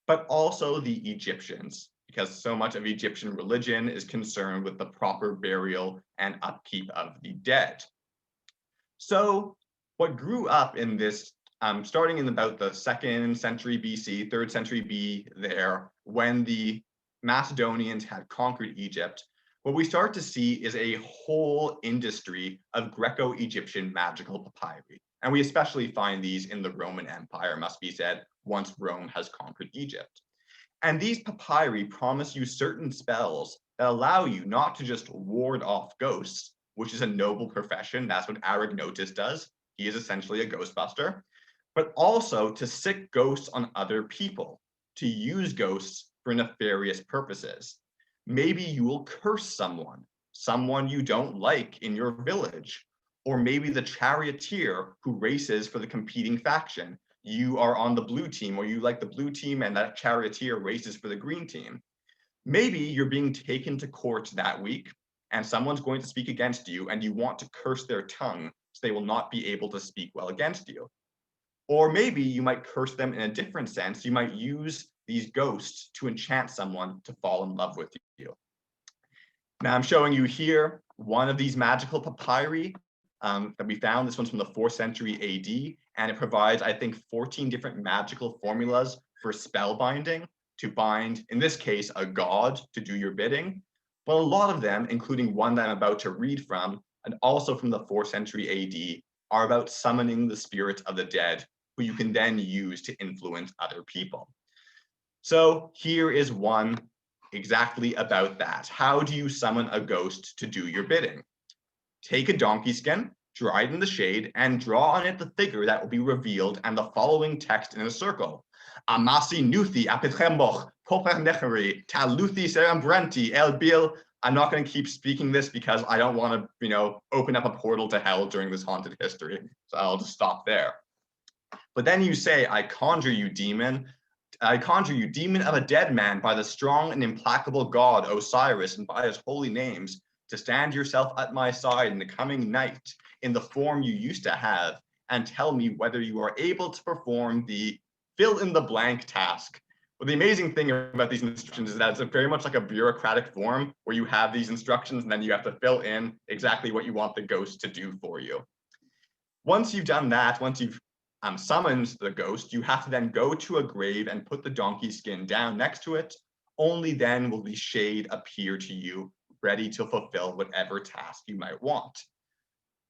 E: but also the Egyptians, because so much of Egyptian religion is concerned with the proper burial and upkeep of the dead. So what grew up in this, starting in about the 2nd century BC, 3rd century B there, when the Macedonians had conquered Egypt, what we start to see is a whole industry of Greco-Egyptian magical papyri. And we especially find these in the Roman Empire, must be said, once Rome has conquered Egypt. And these papyri promise you certain spells that allow you not to just ward off ghosts, which is a noble profession. That's what Arignotus does. He is essentially a ghostbuster, but also to sick ghosts on other people, to use ghosts for nefarious purposes. Maybe you will curse someone you don't like in your village, or maybe the charioteer who races for the competing faction. You are on the blue team, or you like the blue team, and that charioteer races for the green team. Maybe you're being taken to court that week, and someone's going to speak against you, and you want to curse their tongue so they will not be able to speak well against you. Or maybe you might curse them in a different sense. You might use these ghosts to enchant someone to fall in love with you. Now I'm showing you here one of these magical papyri that we found. This one's from the 4th century AD, and it provides, I think, 14 different magical formulas for spell binding to bind, in this case, a god to do your bidding. But a lot of them, including one that I'm about to read from, and also from the 4th century AD, are about summoning the spirit of the dead, who you can then use to influence other people. So here is one exactly about that. How do you summon a ghost to do your bidding? Take a donkey skin, dry it in the shade, and draw on it the figure that will be revealed and the following text in a circle. Amasi nuthi apitremboch, popernecheri, taluthi serembrenti, el bil. I'm not going to keep speaking this because I don't want to, open up a portal to hell during this haunted history. So I'll just stop there. But then you say, I conjure you, demon of a dead man, by the strong and implacable god Osiris and by his holy names, to stand yourself at my side in the coming night in the form you used to have, and tell me whether you are able to perform the fill in the blank task. Well, the amazing thing about these instructions is that it's very much like a bureaucratic form where you have these instructions and then you have to fill in exactly what you want the ghost to do for you. Once you've done that, once you've summoned the ghost, you have to then go to a grave and put the donkey skin down next to it. Only then will the shade appear to you, ready to fulfill whatever task you might want.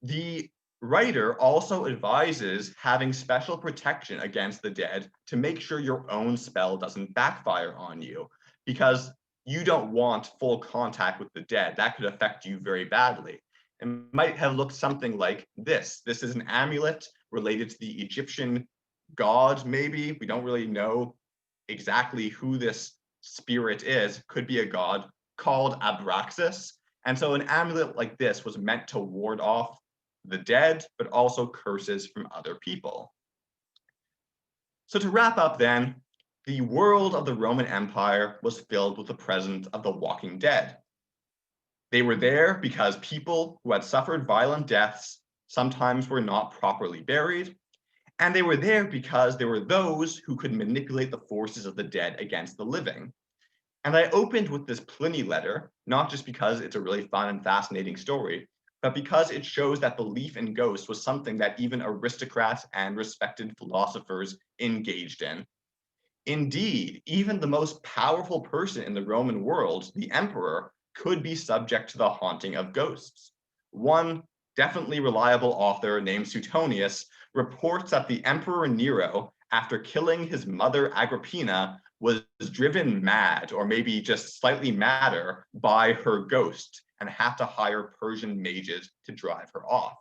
E: The writer also advises having special protection against the dead to make sure your own spell doesn't backfire on you, because you don't want full contact with the dead. That could affect you very badly. It might have looked something like this. This is an amulet related to the Egyptian god, maybe. We don't really know exactly who this spirit is. Could be a god called Abraxas. And so an amulet like this was meant to ward off the dead, but also curses from other people. So to wrap up then, the world of the Roman Empire was filled with the presence of the walking dead. They were there because people who had suffered violent deaths sometimes were not properly buried, and they were there because there were those who could manipulate the forces of the dead against the living. And I opened with this Pliny letter, not just because it's a really fun and fascinating story, but because it shows that belief in ghosts was something that even aristocrats and respected philosophers engaged in. Indeed, even the most powerful person in the Roman world, the emperor, could be subject to the haunting of ghosts. One definitely reliable author named Suetonius reports that the Emperor Nero, after killing his mother Agrippina, was driven mad, or maybe just slightly madder, by her ghost and had to hire Persian mages to drive her off.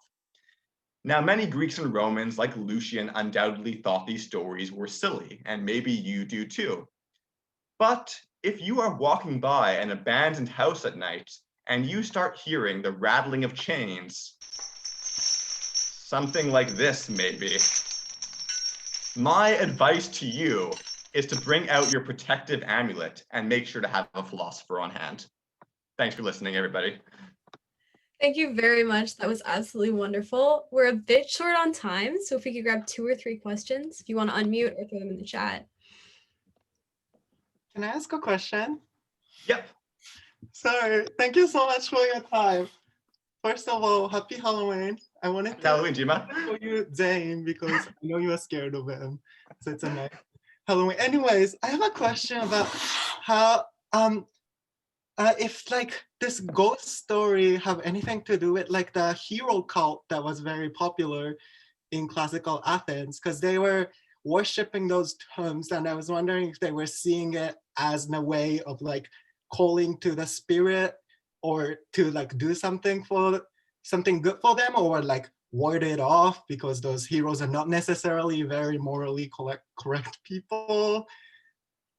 E: Now, many Greeks and Romans, like Lucian, undoubtedly thought these stories were silly, and maybe you do too. But if you are walking by an abandoned house at night and you start hearing the rattling of chains, something like this maybe, my advice to you is to bring out your protective amulet and make sure to have a philosopher on hand. Thanks for listening, everybody.
D: Thank you very much. That was absolutely wonderful. We're a bit short on time, so if we could grab 2 or 3 questions, if you want to unmute or throw them in the chat.
F: Can I ask a question?
E: Yep.
F: Sorry, thank you so much for your time. First of all, happy Halloween. I wanted to
E: Halloween, Jima.
F: show you Zane because I know you are scared of him. So it's a nice Halloween. Anyways, I have a question about how if like this ghost story have anything to do with like the hero cult that was very popular in classical Athens, because they were worshiping those tombs, and I was wondering if they were seeing it as a way of like calling to the spirit, or to like do something good for them, or like ward it off because those heroes are not necessarily very morally correct people.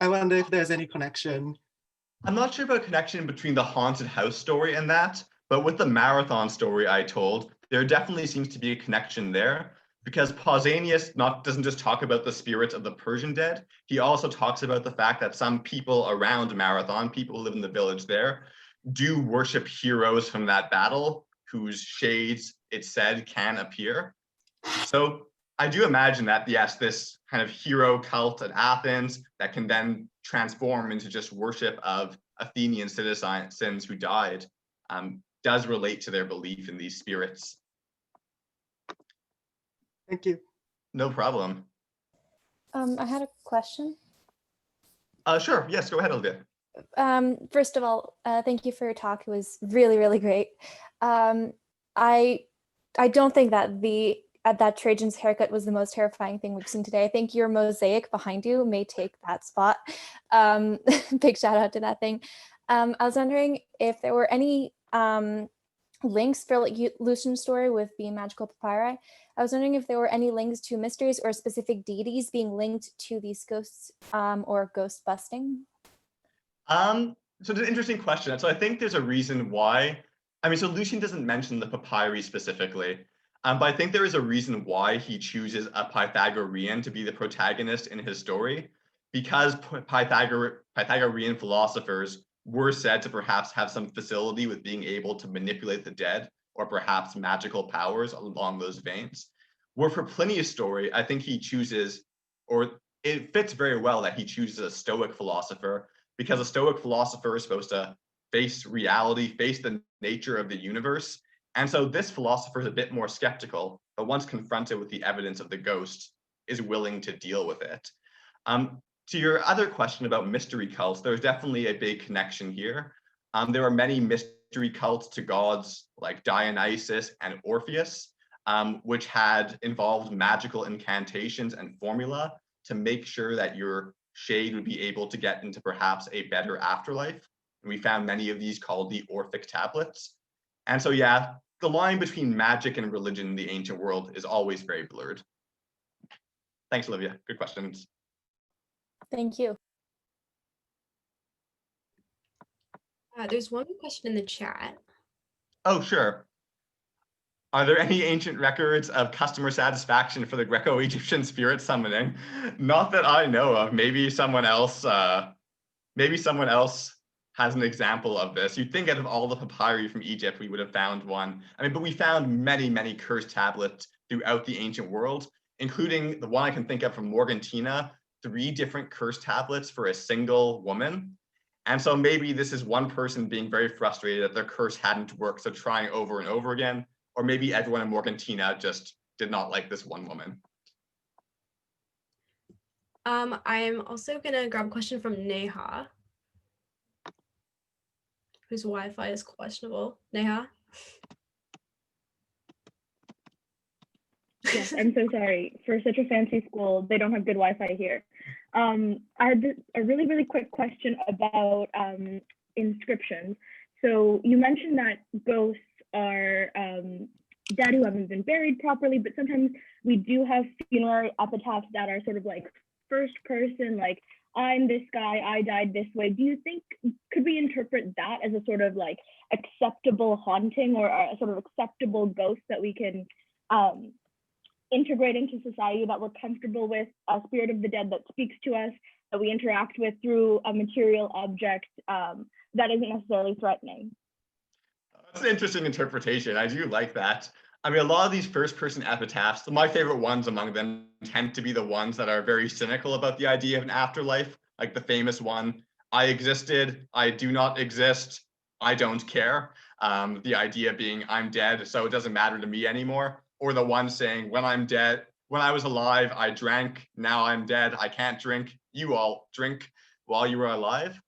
F: I wonder if there's any connection.
E: I'm not sure about a connection between the haunted house story and that, but with the marathon story I told, there definitely seems to be a connection there, because Pausanias doesn't just talk about the spirits of the Persian dead, he also talks about the fact that some people around Marathon, people who live in the village there, do worship heroes from that battle whose shades, it said, can appear. So I do imagine that, yes, this kind of hero cult at Athens that can then transform into just worship of Athenian citizens who died does relate to their belief in these spirits.
F: Thank you.
E: No problem.
G: I had a question.
E: Sure, yes, go ahead, Olivia.
G: First of all, thank you for your talk. It was really, really great. I don't think that that Trajan's haircut was the most terrifying thing we've seen today. I think your mosaic behind you may take that spot. Big shout out to that thing. I was wondering if there were any links for like Lucian's story with the magical papyri. I was wondering if there were any links to mysteries or specific deities being linked to these ghosts or ghost busting.
E: So it's an interesting question. So I think there's a reason why. I mean, so Lucian doesn't mention the papyri specifically, but I think there is a reason why he chooses a Pythagorean to be the protagonist in his story, because Pythagorean philosophers were said to perhaps have some facility with being able to manipulate the dead, or perhaps magical powers along those veins. Where for Plinius' story, I think he chooses, or it fits very well that he chooses a Stoic philosopher, because a Stoic philosopher is supposed to face reality, face the nature of the universe. And so this philosopher is a bit more skeptical, but once confronted with the evidence of the ghost, is willing to deal with it. To your other question about mystery cults, there's definitely a big connection here. There are many mystery cults to gods like Dionysus and Orpheus, which had involved magical incantations and formula to make sure that your shade would be able to get into perhaps a better afterlife. And we found many of these called the Orphic tablets. And so, yeah, the line between magic and religion in the ancient world is always very blurred. Thanks, Olivia. Good questions.
G: Thank you.
D: There's one question in the chat.
E: Oh, sure. Are there any ancient records of customer satisfaction for the Greco-Egyptian spirit summoning? Not that I know of. Maybe someone else has an example of this. You'd think out of all the papyri from Egypt, we would have found one. I mean, but we found many, many cursed tablets throughout the ancient world, including the one I can think of from Morgantina, 3 different cursed tablets for a single woman. And so maybe this is one person being very frustrated that their curse hadn't worked, so trying over and over again. Or maybe everyone in Morgantina just did not like this one woman.
D: I'm also gonna grab a question from Neha, whose Wi-Fi is questionable. Neha?
H: Yes, I'm so sorry. For such a fancy school, they don't have good Wi-Fi here. I had a really, really quick question about inscriptions. So you mentioned that ghosts are dead who haven't been buried properly, but sometimes we do have funerary epitaphs that are sort of like first person, like, I'm this guy, I died this way. Do you think, could we interpret that as a sort of like acceptable haunting or a sort of acceptable ghost that we can integrate into society, that we're comfortable with, a spirit of the dead that speaks to us, that we interact with through a material object that isn't necessarily threatening?
E: That's an interesting interpretation. I do like that. I mean, a lot of these first-person epitaphs, my favorite ones among them tend to be the ones that are very cynical about the idea of an afterlife, like the famous one, I existed, I do not exist, I don't care. The idea being I'm dead, so it doesn't matter to me anymore. Or the one saying, when I'm dead, when I was alive, I drank, now I'm dead, I can't drink, you all drink while you were alive.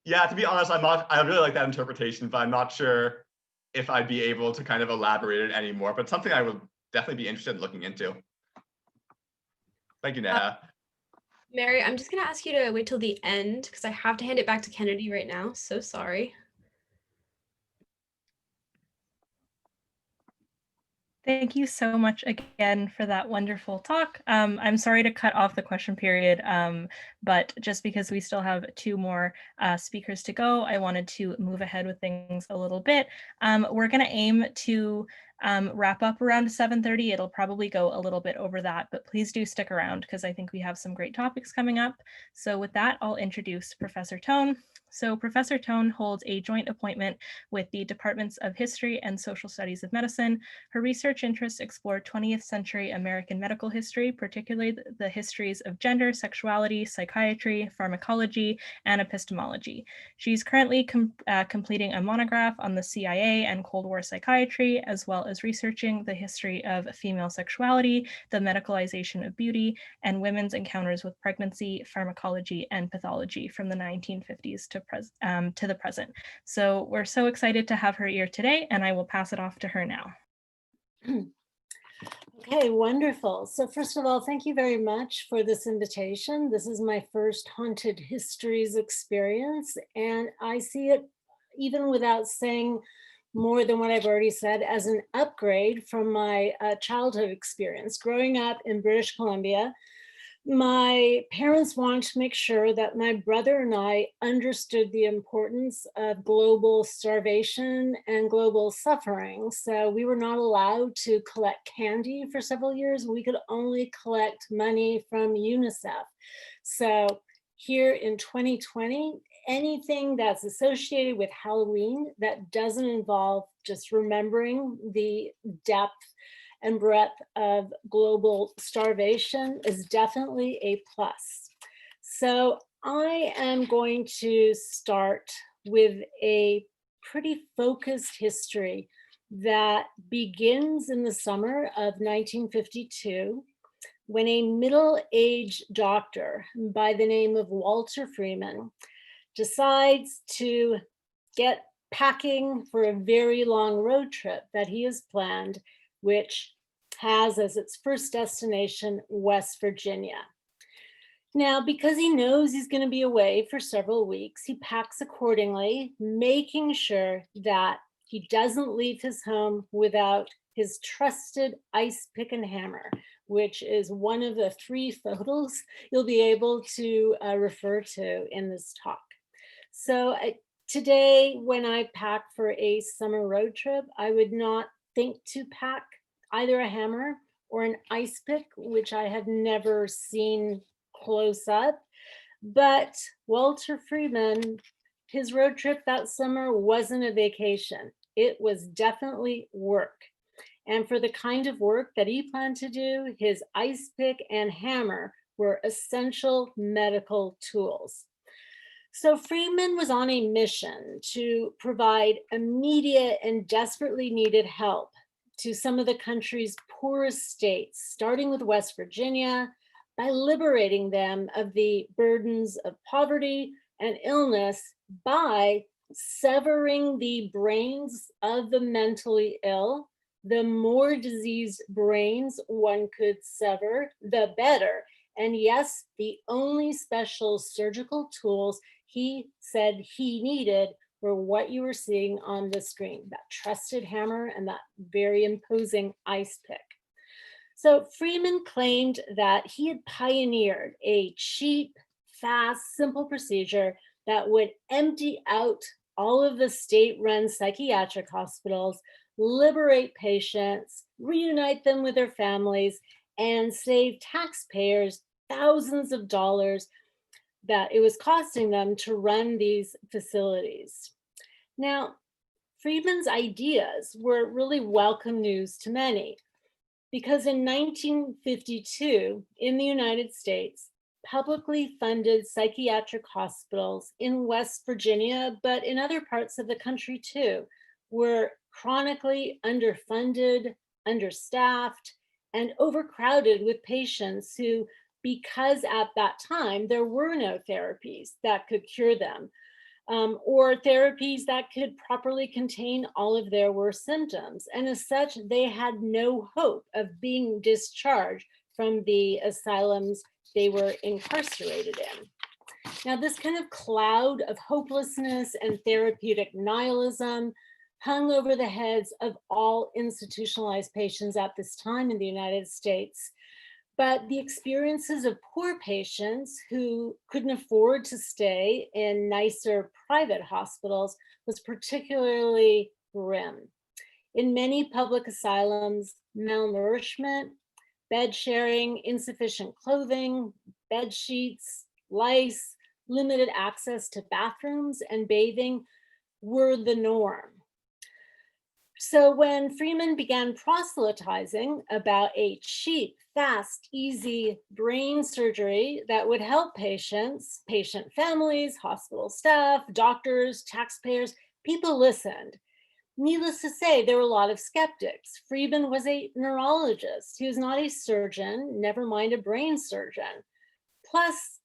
E: Yeah, to be honest, I really like that interpretation, but I'm not sure if I'd be able to kind of elaborate it anymore, but something I would definitely be interested in looking into. Thank you, Neha.
D: Mary, I'm just gonna ask you to wait till the end because I have to hand it back to Kennedy right now. So sorry.
B: Thank you so much again for that wonderful talk. I'm sorry to cut off the question period, but just because we still have 2 more speakers to go, I wanted to move ahead with things a little bit. We're going to aim to wrap up around 7:30. It'll probably go a little bit over that, but please do stick around because I think we have some great topics coming up. So with that, I'll introduce Professor Tone. So Professor Tone holds a joint appointment with the Departments of History and Social Studies of Medicine. Her research interests explore 20th century American medical history, particularly the histories of gender, sexuality, psychiatry, pharmacology, and epistemology. She's currently completing a monograph on the CIA and Cold War psychiatry, as well as researching the history of female sexuality, the medicalization of beauty, and women's encounters with pregnancy, pharmacology, and pathology from the 1950s to the present. So we're so excited to have her here today, and I will pass it off to her now.
I: Okay, wonderful. So first of all, thank you very much for this invitation. This is my first Haunted Histories experience, and I see it, even without saying more than what I've already said, as an upgrade from my childhood experience. Growing up in British Columbia, my parents wanted to make sure that my brother and I understood the importance of global starvation and global suffering. So we were not allowed to collect candy for several years. We could only collect money from UNICEF. So here in 2020, anything that's associated with Halloween that doesn't involve just remembering the depth and breadth of global starvation is definitely a plus. So I am going to start with a pretty focused history that begins in the summer of 1952, when a middle-aged doctor by the name of Walter Freeman decides to get packing for a very long road trip that he has planned, which has as its first destination West Virginia. Now, because he knows he's going to be away for several weeks, he packs accordingly, making sure that he doesn't leave his home without his trusted ice pick and hammer, which is one of the 3 photos you'll be able to refer to in this talk. So today, when I pack for a summer road trip, I would not think to pack either a hammer or an ice pick, which I have never seen close up. But Walter Freeman, his road trip that summer wasn't a vacation. It was definitely work. And for the kind of work that he planned to do, his ice pick and hammer were essential medical tools. So Freeman was on a mission to provide immediate and desperately needed help to some of the country's poorest states, starting with West Virginia, by liberating them of the burdens of poverty and illness by severing the brains of the mentally ill. The more diseased brains one could sever, the better. And yes, the only special surgical tools he said he needed were what you were seeing on the screen, that trusted hammer and that very imposing ice pick. So Freeman claimed that he had pioneered a cheap, fast, simple procedure that would empty out all of the state-run psychiatric hospitals, liberate patients, reunite them with their families, and save taxpayers thousands of dollars that it was costing them to run these facilities. Now, Freeman's ideas were really welcome news to many, because in 1952, in the United States, publicly funded psychiatric hospitals in West Virginia, but in other parts of the country too, were chronically underfunded, understaffed, and overcrowded with patients who, because at that time there were no therapies that could cure them, or therapies that could properly contain all of their worst symptoms. And as such, they had no hope of being discharged from the asylums they were incarcerated in. Now, this kind of cloud of hopelessness and therapeutic nihilism hung over the heads of all institutionalized patients at this time in the United States. But the experiences of poor patients who couldn't afford to stay in nicer private hospitals was particularly grim. In many public asylums, malnourishment, bed sharing, insufficient clothing, bed sheets, lice, limited access to bathrooms and bathing were the norm. So when Freeman began proselytizing about a cheap, fast, easy brain surgery that would help patients, patient families, hospital staff, doctors, taxpayers, people listened. Needless to say, there were a lot of skeptics. Freeman was a neurologist. He was not a surgeon, never mind a brain surgeon. Plus,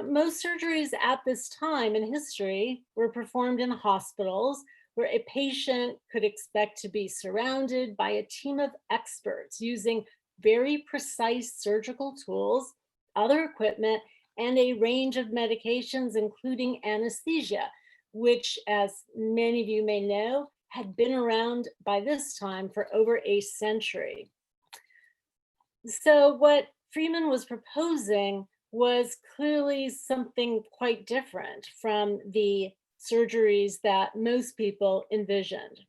I: most surgeries at this time in history were performed in hospitals where a patient could expect to be surrounded by a team of experts using very precise surgical tools, other equipment, and a range of medications, including anesthesia, which, as many of you may know, had been around by this time for over a century. So what Freeman was proposing was clearly something quite different from the surgeries that most people envisioned.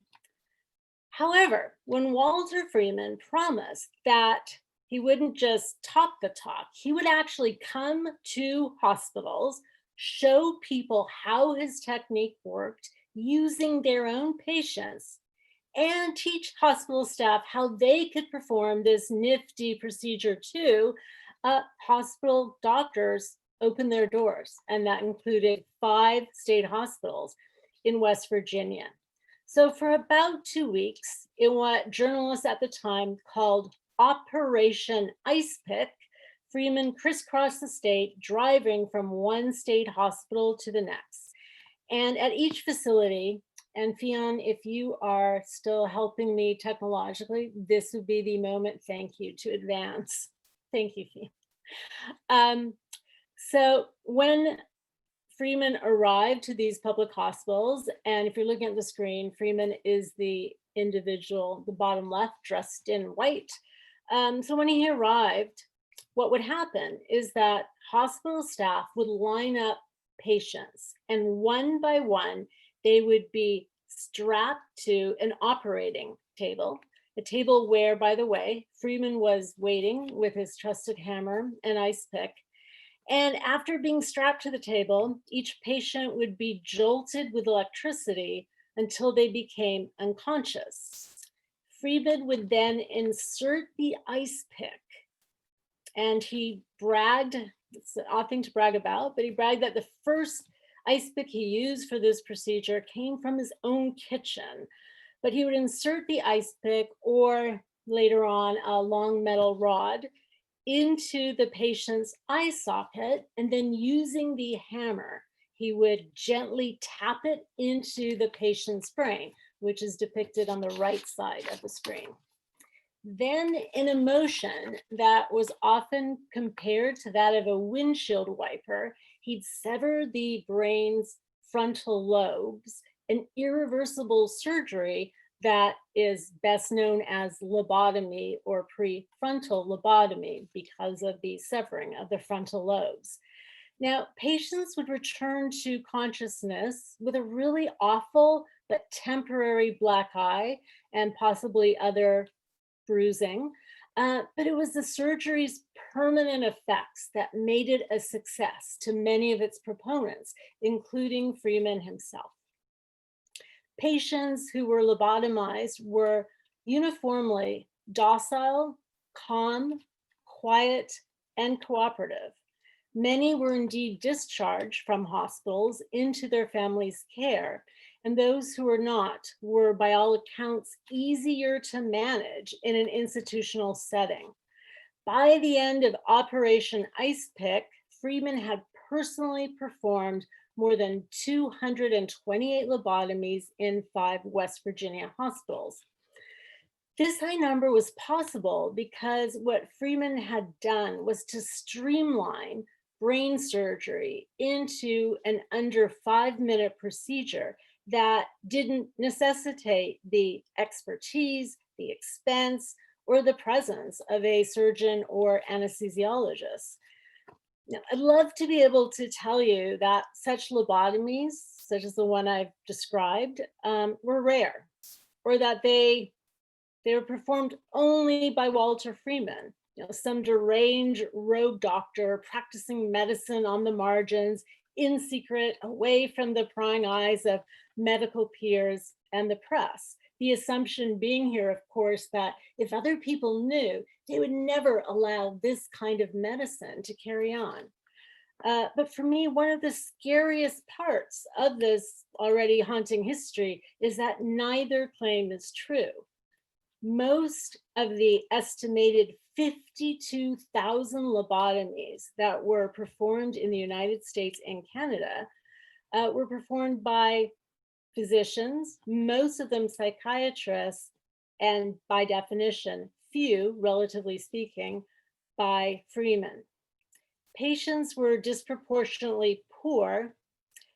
I: However, when Walter Freeman promised that he wouldn't just talk the talk, he would actually come to hospitals, show people how his technique worked using their own patients, and teach hospital staff how they could perform this nifty procedure too, hospital doctors opened their doors, and that included 5 state hospitals in West Virginia. So for about 2 weeks, in what journalists at the time called Operation Ice Pick, Freeman crisscrossed the state, driving from one state hospital to the next. And at each facility, and Fionn, if you are still helping me technologically, this would be the moment, thank you, to advance. Thank you, Fionn. So when Freeman arrived to these public hospitals, and if you're looking at the screen, Freeman is the individual, the bottom left, dressed in white. So when he arrived, what would happen is that hospital staff would line up patients, and one by one, they would be strapped to an operating table, a table where, by the way, Freeman was waiting with his trusted hammer and ice pick. And after being strapped to the table, each patient would be jolted with electricity until they became unconscious. Freeman would then insert the ice pick, and he bragged, it's an odd thing to brag about, but he bragged that the first ice pick he used for this procedure came from his own kitchen. But he would insert the ice pick, or later on a long metal rod, into the patient's eye socket, and then using the hammer, he would gently tap it into the patient's brain, which is depicted on the right side of the screen. Then, in a motion that was often compared to that of a windshield wiper, he'd sever the brain's frontal lobes, an irreversible surgery that is best known as lobotomy or prefrontal lobotomy because of the severing of the frontal lobes. Now, patients would return to consciousness with a really awful but temporary black eye and possibly other bruising, but it was the surgery's permanent effects that made it a success to many of its proponents, including Freeman himself. Patients who were lobotomized were uniformly docile, calm, quiet, and cooperative. Many were indeed discharged from hospitals into their families' care, and those who were not were, by all accounts, easier to manage in an institutional setting. By the end of Operation Ice Pick, Freeman had personally performed more than 228 lobotomies in 5 West Virginia hospitals. This high number was possible because what Freeman had done was to streamline brain surgery into an under 5-minute procedure that didn't necessitate the expertise, the expense, or the presence of a surgeon or anesthesiologist. Now, I'd love to be able to tell you that such lobotomies, such as the one I've described, were rare, or that they were performed only by Walter Freeman, some deranged rogue doctor practicing medicine on the margins in secret, away from the prying eyes of medical peers and the press. The assumption being here, of course, that if other people knew, they would never allow this kind of medicine to carry on. But for me, one of the scariest parts of this already haunting history is that neither claim is true. Most of the estimated 52,000 lobotomies that were performed in the United States and Canada were performed by physicians, most of them psychiatrists, and by definition, few, relatively speaking, by freemen. Patients were disproportionately poor,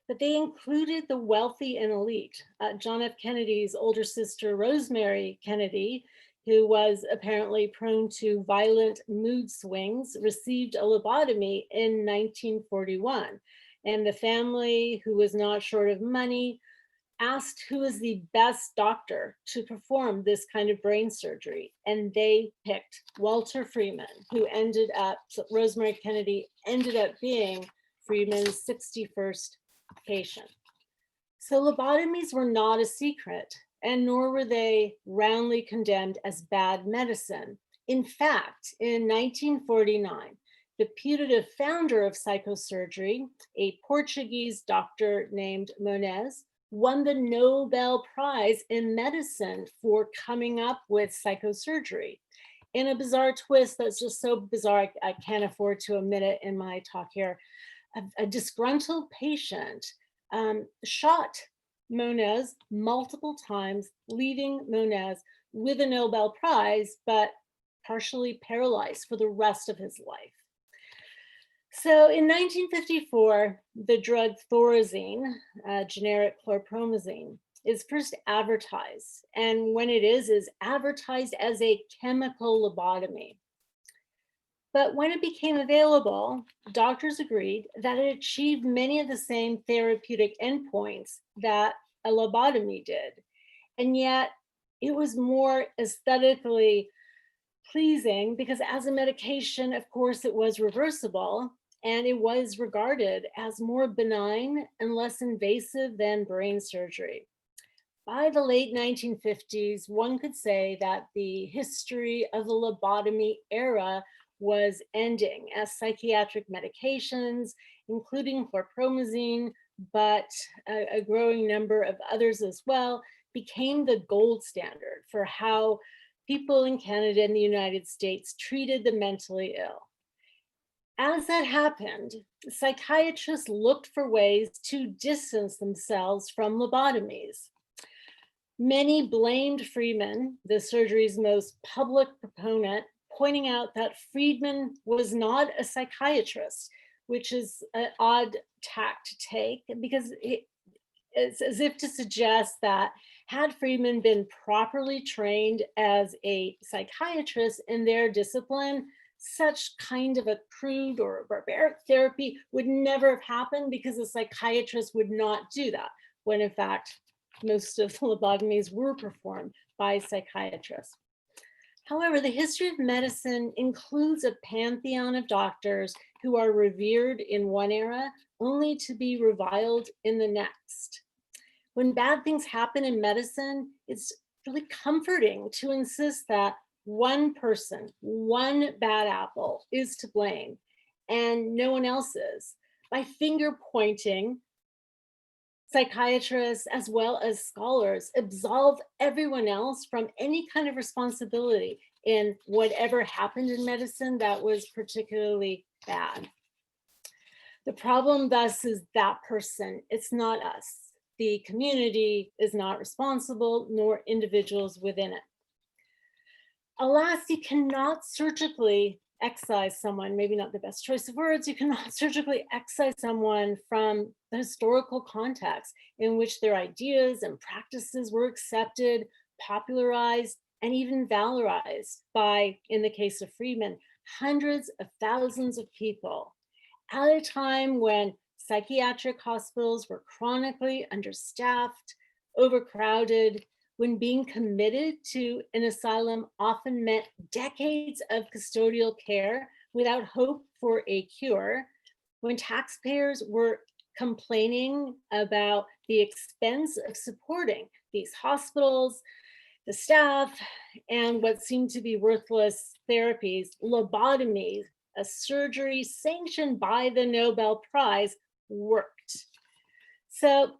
I: but they included the wealthy and elite. John F. Kennedy's older sister, Rosemary Kennedy, who was apparently prone to violent mood swings, received a lobotomy in 1941. And the family, who was not short of money, asked who is the best doctor to perform this kind of brain surgery. And they picked Walter Freeman, who ended up, so Rosemary Kennedy ended up being Freeman's 61st patient. So lobotomies were not a secret, and nor were they roundly condemned as bad medicine. In fact, in 1949, the putative founder of psychosurgery, a Portuguese doctor named Moniz, won the Nobel Prize in medicine for coming up with psychosurgery. In a bizarre twist that's just so bizarre, I can't afford to omit it in my talk here. A disgruntled patient shot Moniz multiple times, leaving Moniz with a Nobel Prize, but partially paralyzed for the rest of his life. So in 1954, the drug Thorazine, generic chlorpromazine, is first advertised. And when it is advertised as a chemical lobotomy. But when it became available, doctors agreed that it achieved many of the same therapeutic endpoints that a lobotomy did. And yet it was more aesthetically pleasing because as a medication, of course, it was reversible and it was regarded as more benign and less invasive than brain surgery. By the late 1950s, one could say that the history of the lobotomy era was ending as psychiatric medications, including chlorpromazine, but a growing number of others as well, became the gold standard for how people in Canada and the United States treated the mentally ill. As that happened, psychiatrists looked for ways to distance themselves from lobotomies. Many blamed Freeman, the surgery's most public proponent, pointing out that Friedman was not a psychiatrist, which is an odd tack to take because it's as if to suggest that had Friedman been properly trained as a psychiatrist in their discipline, such kind of a crude or barbaric therapy would never have happened because a psychiatrist would not do that, when in fact, most of the lobotomies were performed by psychiatrists. However, the history of medicine includes a pantheon of doctors who are revered in one era, only to be reviled in the next. When bad things happen in medicine, it's really comforting to insist that one person, one bad apple is to blame and no one else is. By finger pointing, psychiatrists as well as scholars absolve everyone else from any kind of responsibility in whatever happened in medicine that was particularly bad. The problem thus is that person, it's not us. The community is not responsible, nor individuals within it. Alas, you cannot surgically excise someone, maybe not the best choice of words, you cannot surgically excise someone from the historical context in which their ideas and practices were accepted, popularized, and even valorized by, in the case of Freeman, hundreds of thousands of people at a time when psychiatric hospitals were chronically understaffed, overcrowded, when being committed to an asylum often meant decades of custodial care without hope for a cure, when taxpayers were complaining about the expense of supporting these hospitals, the staff, and what seemed to be worthless therapies, lobotomies, a surgery sanctioned by the Nobel Prize, worked. So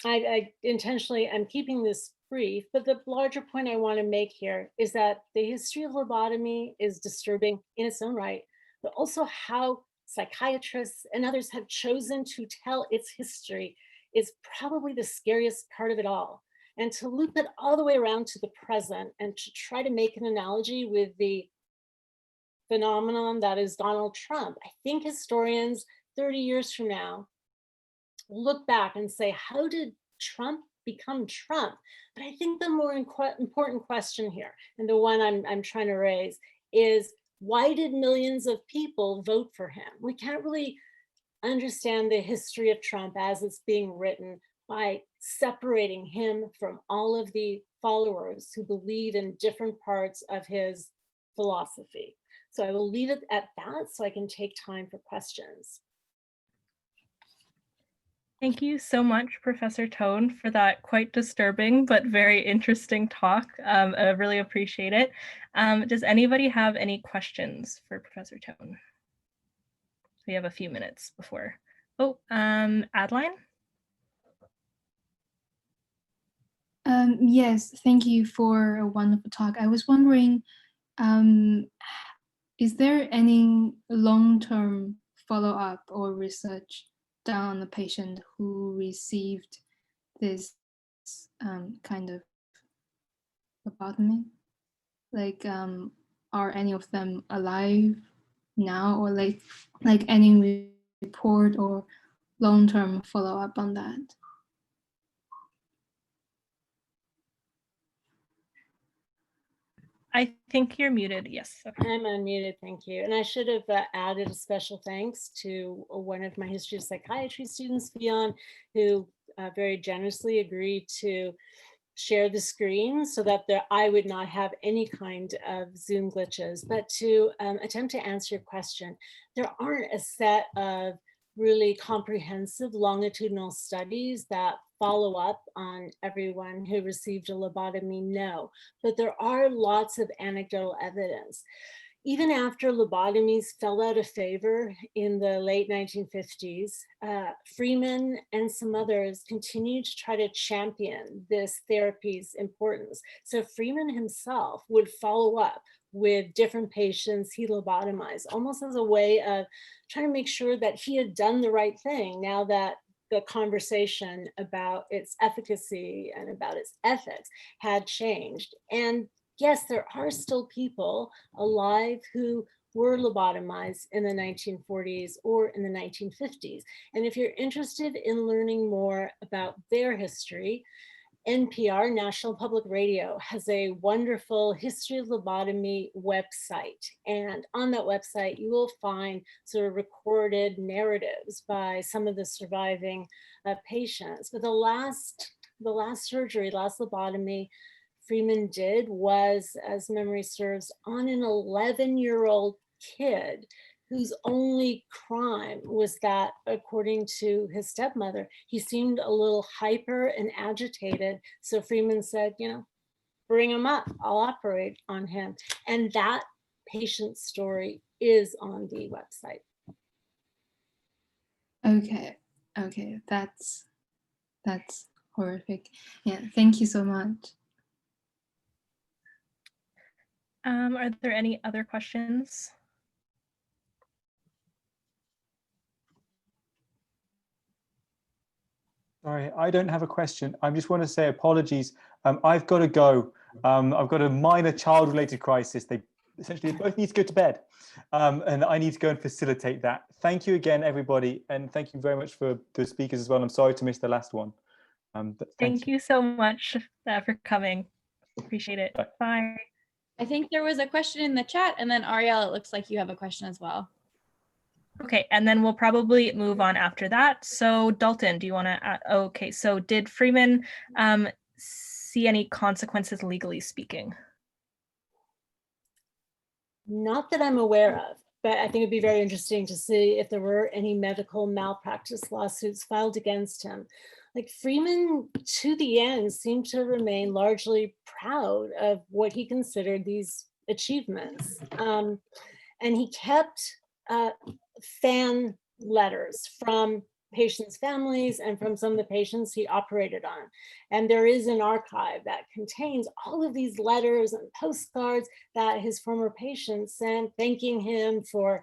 I: I intentionally, I'm keeping this brief, but the larger point I want to make here is that the history of lobotomy is disturbing in its own right, but also how psychiatrists and others have chosen to tell its history is probably the scariest part of it all. And to loop it all the way around to the present and to try to make an analogy with the phenomenon that is Donald Trump, I think historians 30 years from now look back and say, how did Trump become Trump? But I think the more important question here, and the one I'm trying to raise, is why did millions of people vote for him? We can't really understand the history of Trump as it's being written by separating him from all of the followers who believe in different parts of his philosophy. So I will leave it at that so I can take time for questions.
B: Thank you so much, Professor Tone, for that quite disturbing but very interesting talk. I really appreciate it. Does anybody have any questions for Professor Tone? We have a few minutes before. Oh, Adeline?
J: Yes, thank you for a wonderful talk. I was wondering, is there any long-term follow-up or research done on the patient who received this kind of lobotomy? Like, are any of them alive now, or like any report or long-term follow-up on that?
B: I think you're muted. Yes. Okay.
I: I'm unmuted, thank you. And I should have added a special thanks to one of my history of psychiatry students, Fionn, who very generously agreed to share the screen so that I would not have any kind of Zoom glitches. But to attempt to answer your question, there aren't a set of really comprehensive longitudinal studies that follow up on everyone who received a lobotomy, no, but there are lots of anecdotal evidence. Even after lobotomies fell out of favor in the late 1950s, Freeman and some others continued to try to champion this therapy's importance. So Freeman himself would follow up with different patients he lobotomized, almost as a way of trying to make sure that he had done the right thing now that the conversation about its efficacy and about its ethics had changed. And yes, there are still people alive who were lobotomized in the 1940s or in the 1950s. And if you're interested in learning more about their history, NPR, National Public Radio, has a wonderful history of lobotomy website. And on that website, you will find sort of recorded narratives by some of the surviving patients. But the last surgery, last lobotomy Freeman did was, as memory serves, on an 11-year-old kid whose only crime was that, according to his stepmother, he seemed a little hyper and agitated. So Freeman said, you know, bring him up, I'll operate on him. And that patient's story is on the website.
J: Okay, that's horrific. Yeah, thank you so much.
B: Are there any other questions?
A: Sorry, I don't have a question. I just want to say apologies. I've got to go. I've got a minor child-related crisis. They essentially both need to go to bed, and I need to go and facilitate that. Thank you again, everybody, and thank you very much for the speakers as well. I'm sorry to miss the last one.
B: Thank you so much for coming. Appreciate it. Bye.
C: I think there was a question in the chat, and then Ariel, it looks like you have a question as well.
B: Okay, and then we'll probably move on after that. So Dalton, do you want to, okay, so did Freeman see any consequences legally speaking?
I: Not that I'm aware of. but I think it'd be very interesting to see if there were any medical malpractice lawsuits filed against him. Like Freeman, to the end, seemed to remain largely proud of what he considered these achievements. And he kept fan letters from patients' families and from some of the patients he operated on. And there is an archive that contains all of these letters and postcards that his former patients sent, thanking him for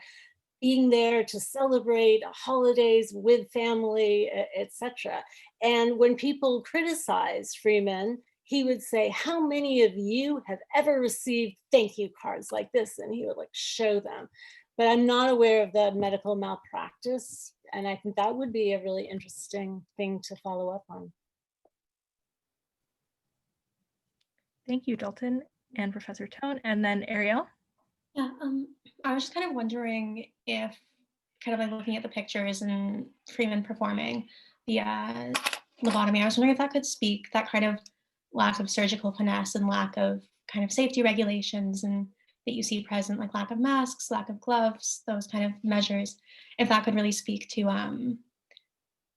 I: being there to celebrate holidays with family, etc. And when people criticized Freeman, he would say, how many of you have ever received thank you cards like this? And he would like show them. But I'm not aware of the medical malpractice. And I think that would be a really interesting thing to follow up on.
B: Thank you, Dalton and Professor Tone. And then Ariel.
K: Yeah, I was just kind of wondering if, kind of like looking at the pictures and Freeman performing the lobotomy, I was wondering if that could speak, that kind of lack of surgical finesse and lack of kind of safety regulations and that you see present, like lack of masks, lack of gloves, those kind of measures, if that could really speak to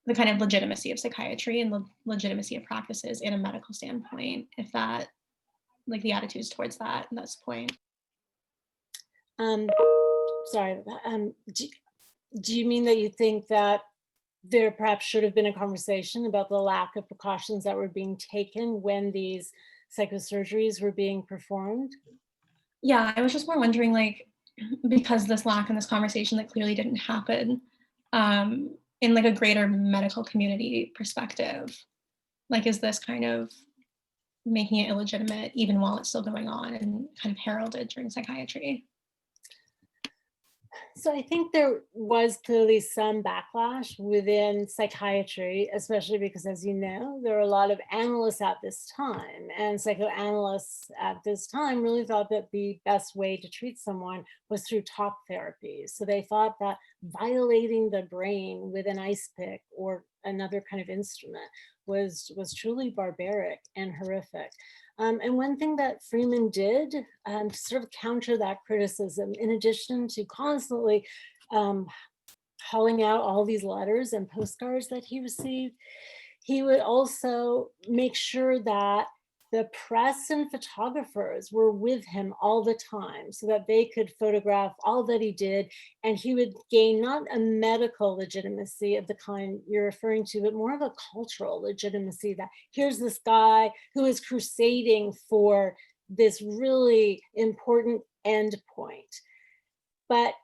K: the kind of legitimacy of psychiatry and the legitimacy of practices in a medical standpoint, if that, like the attitudes towards that, and that's the point.
I: Sorry, do you mean that you think that there perhaps should have been a conversation about the lack of precautions that were being taken when these psychosurgeries were being performed?
K: Yeah, I was just more wondering, like, because this lack in this conversation that clearly didn't happen in like a greater medical community perspective, like, is this kind of making it illegitimate even while it's still going on and kind of heralded during psychiatry?
I: So I think there was clearly some backlash within psychiatry, especially because, as you know, there are a lot of analysts at this time, and psychoanalysts at this time really thought that the best way to treat someone was through talk therapies. So they thought that violating the brain with an ice pick or another kind of instrument was truly barbaric and horrific. And one thing that Freeman did to sort of counter that criticism, in addition to constantly calling out all these letters and postcards that he received, he would also make sure that the press and photographers were with him all the time so that they could photograph all that he did. And he would gain not a medical legitimacy of the kind you're referring to, but more of a cultural legitimacy that here's this guy who is crusading for this really important end point. But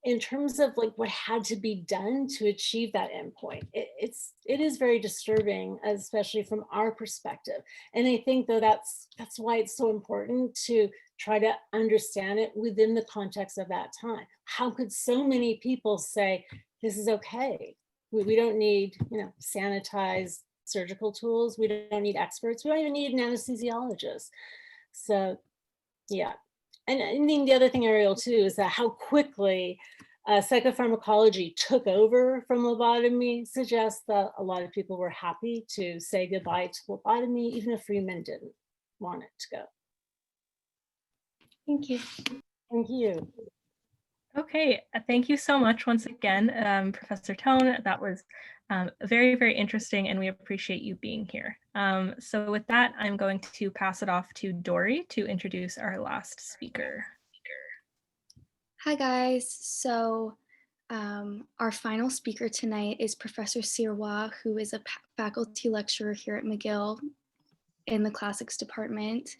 I: in terms of like what had to be done to achieve that endpoint, it is very disturbing, especially from our perspective. And I think though that's why it's so important to try to understand it within the context of that time. How could so many people say this is okay? We don't need, sanitized surgical tools. We don't need experts. We don't even need an anesthesiologist. So yeah. And I think the other thing, Ariel, too, is that how quickly psychopharmacology took over from lobotomy suggests that a lot of people were happy to say goodbye to lobotomy, even if Freeman didn't want it to go.
K: Thank you.
I: Thank you.
B: Okay, thank you so much once again, Professor Tone. That was very, very interesting, and we appreciate you being here. So with that, I'm going to pass it off to Dory to introduce our last speaker.
L: Hi guys, so our final speaker tonight is Professor Sirois, who is a faculty lecturer here at McGill in the Classics Department.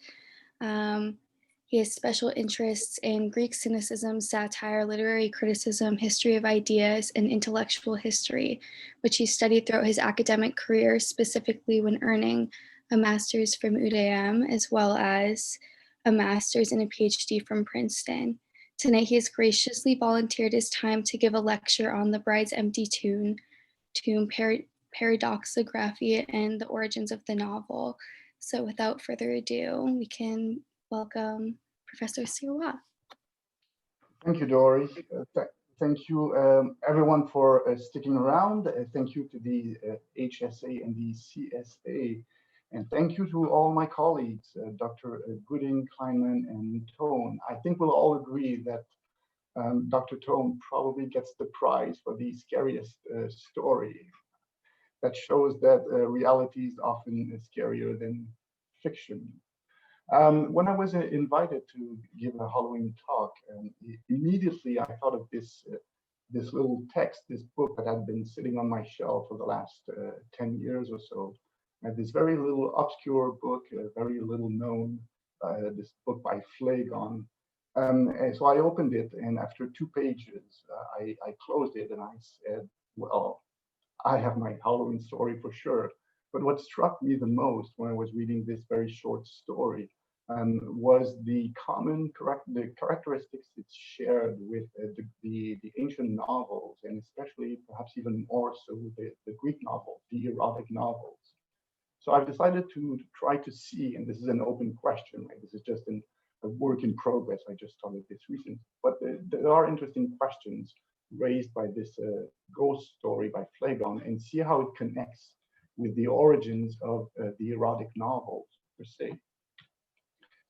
L: He has special interests in Greek cynicism, satire, literary criticism, history of ideas, and intellectual history, which he studied throughout his academic career, specifically when earning a master's from UDM, as well as a master's and a PhD from Princeton. Tonight, he has graciously volunteered his time to give a lecture on The Bride's Empty Tomb, Paradoxography, and the origins of the novel. So without further ado, we can welcome Professor Sirois.
M: Thank you, Dory. Thank you, everyone, for sticking around. Thank you to the HSA and the CSA. And thank you to all my colleagues, Dr. Gooding, Kleinman, and Tone. I think we'll all agree that Dr. Tone probably gets the prize for the scariest story. That shows that reality is often scarier than fiction. When I was invited to give a Halloween talk, immediately I thought of this little text, this book that had been sitting on my shelf for the last 10 years or so. This very little obscure book, very little known, this book by Phlegon. And so I opened it, and after 2 pages, I closed it and I said, well, I have my Halloween story for sure. But what struck me the most when I was reading this very short story was the the characteristics it's shared with the ancient novels, and especially perhaps even more so the Greek novels, the erotic novels. So I've decided to try to see, and this is an open question, right? This is just a work in progress. I just started this recently, but there are interesting questions raised by this ghost story by Phlegon, and see how it connects with the origins of the erotic novels per se.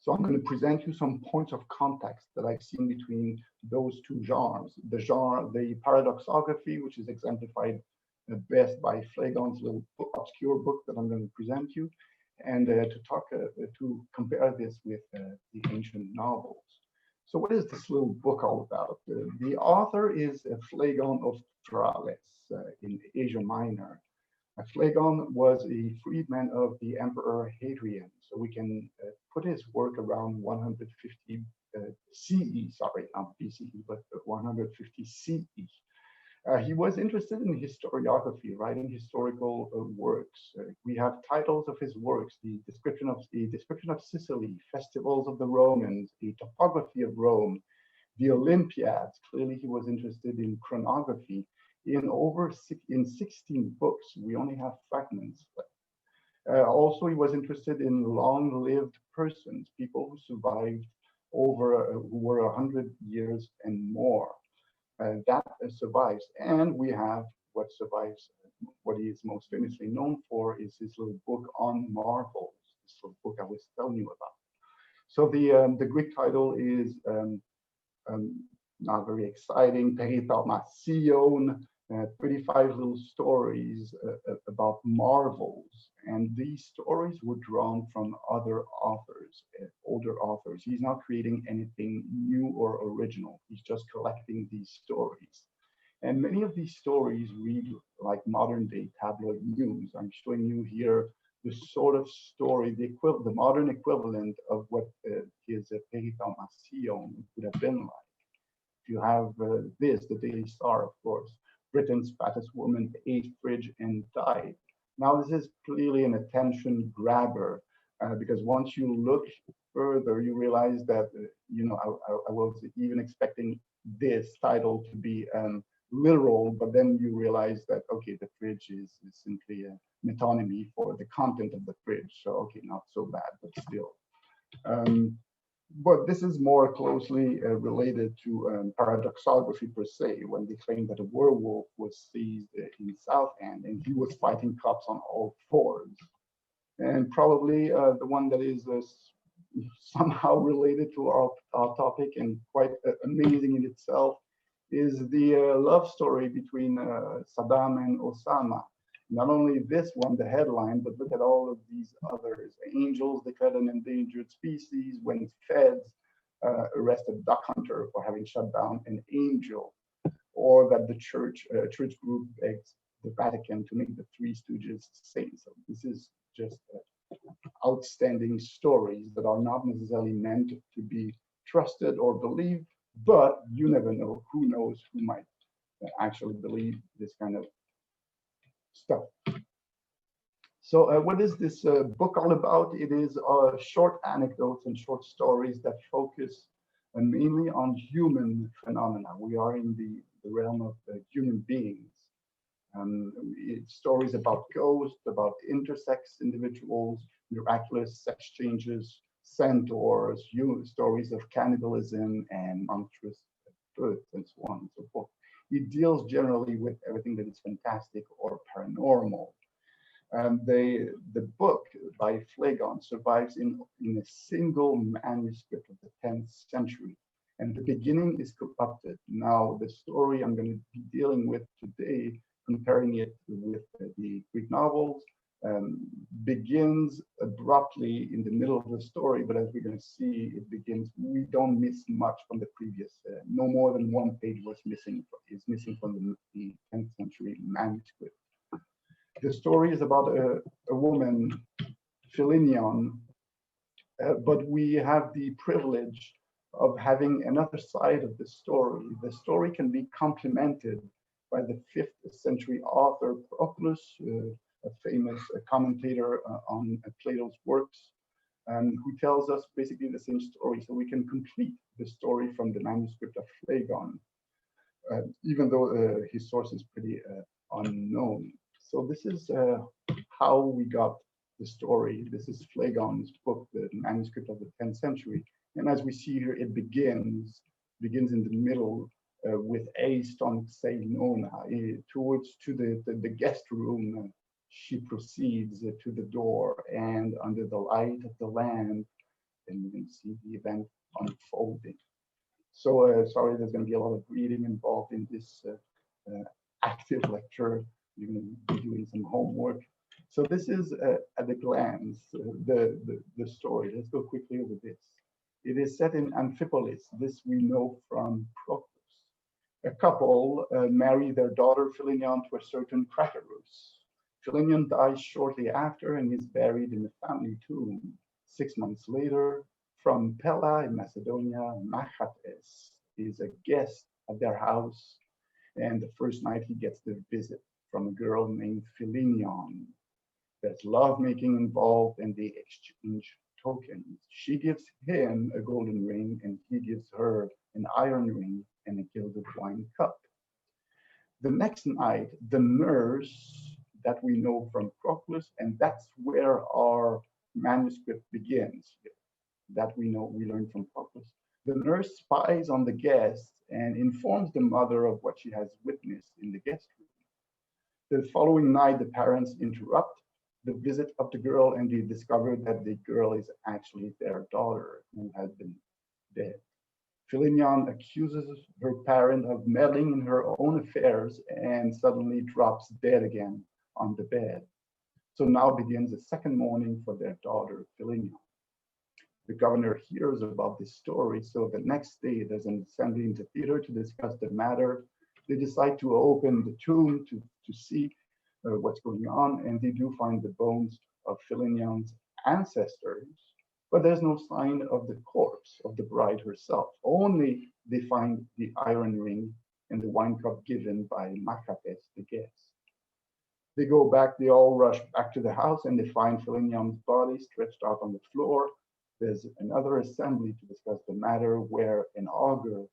M: So I'm going to present you some points of context that I've seen between those two genres. The paradoxography, which is exemplified best by Phlegon's little obscure book that I'm going to present you, and to compare this with the ancient novels. So what is this little book all about? The author is Phlegon of Tralles in Asia Minor. Phlegon was a freedman of the Emperor Hadrian, so we can put his work around 150 CE, sorry, not BCE, but 150 CE. He was interested in historiography, writing historical works. We have titles of his works: the description of Sicily, festivals of the Romans, the topography of Rome, the Olympiads. Clearly, he was interested in chronography. In 16 books, we only have fragments. Also, he was interested in long-lived persons, people who survived who were 100 years and more. That survives, and we have what survives. What he is most famously known for is his little book on marvels, this little book I was telling you about. So the Greek title is not very exciting, Peripalmation, 35 little stories about marvels. And these stories were drawn from other authors, older authors. He's not creating anything new or original. He's just collecting these stories. And many of these stories read like modern day tabloid news. I'm showing you here the sort of story, the modern equivalent of what his Peripalmation would have been like. You have the Daily Star, of course. Britain's fattest woman ate fridge and died. Now, this is clearly an attention grabber because once you look further, you realize that, I was even expecting this title to be literal, but then you realize that, okay, the fridge is simply a metonymy for the content of the fridge. So, okay, not so bad, but still. But this is more closely related to paradoxography per se, when they claim that a werewolf was seized in Southend and he was fighting cops on all fours. And probably the one that is somehow related to our topic and quite amazing in itself is the love story between Saddam and Osama. Not only this one, the headline, but look at all of these others. Angels declared an endangered species when feds arrested duck hunter for having shut down an angel, or that the church group begs the Vatican to make the Three Stooges saints. So this is just outstanding stories that are not necessarily meant to be trusted or believed, but you never know. Who knows who might actually believe this kind of stuff. So what is this book all about? It is short anecdotes and short stories that focus mainly on human phenomena. We are in the realm of human beings. It's stories about ghosts, about intersex individuals, miraculous sex changes, centaurs, stories of cannibalism and monstrous births, and so on and so forth. It deals generally with everything that is fantastic or paranormal. The book by Phlegon survives in a single manuscript of the 10th century. and the beginning is corrupted. Now, the story I'm going to be dealing with today, comparing it with the Greek novels, begins abruptly in the middle of the story, but as we're going to see, it begins, we don't miss much from the previous, no more than one page is missing from the 10th century manuscript. The story is about a woman, Philinion, but we have the privilege of having another side of the story. The story can be complemented by the 5th century author Proclus, a famous commentator on Plato's works, who tells us basically the same story. So we can complete the story from the manuscript of Phlegon, even though his source is pretty unknown. So this is how we got the story. This is Phlegon's book, the manuscript of the 10th century. And as we see here, it begins in the middle with Aeston Nona towards to the guest room. She proceeds to the door, and under the light of the lamp, and you can see the event unfolding. So sorry, there's going to be a lot of reading involved in this active lecture. You're going to be doing some homework. So this is at a glance the story. Let's go quickly over this. It is set in Amphipolis. This we know from Proclus. A couple marry their daughter Philinion to a certain Craterus. Philinion dies shortly after and is buried in the family tomb. 6 months later, from Pella in Macedonia, Machates is a guest at their house, and the first night he gets the visit from a girl named Philinion. There's lovemaking involved, and they exchange tokens. She gives him a golden ring, and he gives her an iron ring and a gilded wine cup. The next night, the nurse that we know from Proclus, and that's where our manuscript begins, that we learn from Proclus. The nurse spies on the guests and informs the mother of what she has witnessed in the guest room. The following night, the parents interrupt the visit of the girl, and they discover that the girl is actually their daughter who had been dead. Philinion accuses her parent of meddling in her own affairs and suddenly drops dead again on the bed. So now begins the second mourning for their daughter, Philinion. The governor hears about this story, so the next day there's an assembly in the theater to discuss the matter. They decide to open the tomb to see what's going on, and they do find the bones of Philinion's ancestors, but there's no sign of the corpse of the bride herself. Only they find the iron ring and the wine cup given by Machates, the guest. They go back, they all rush back to the house, and they find Philinion's body stretched out on the floor. There's another assembly to discuss the matter where an augur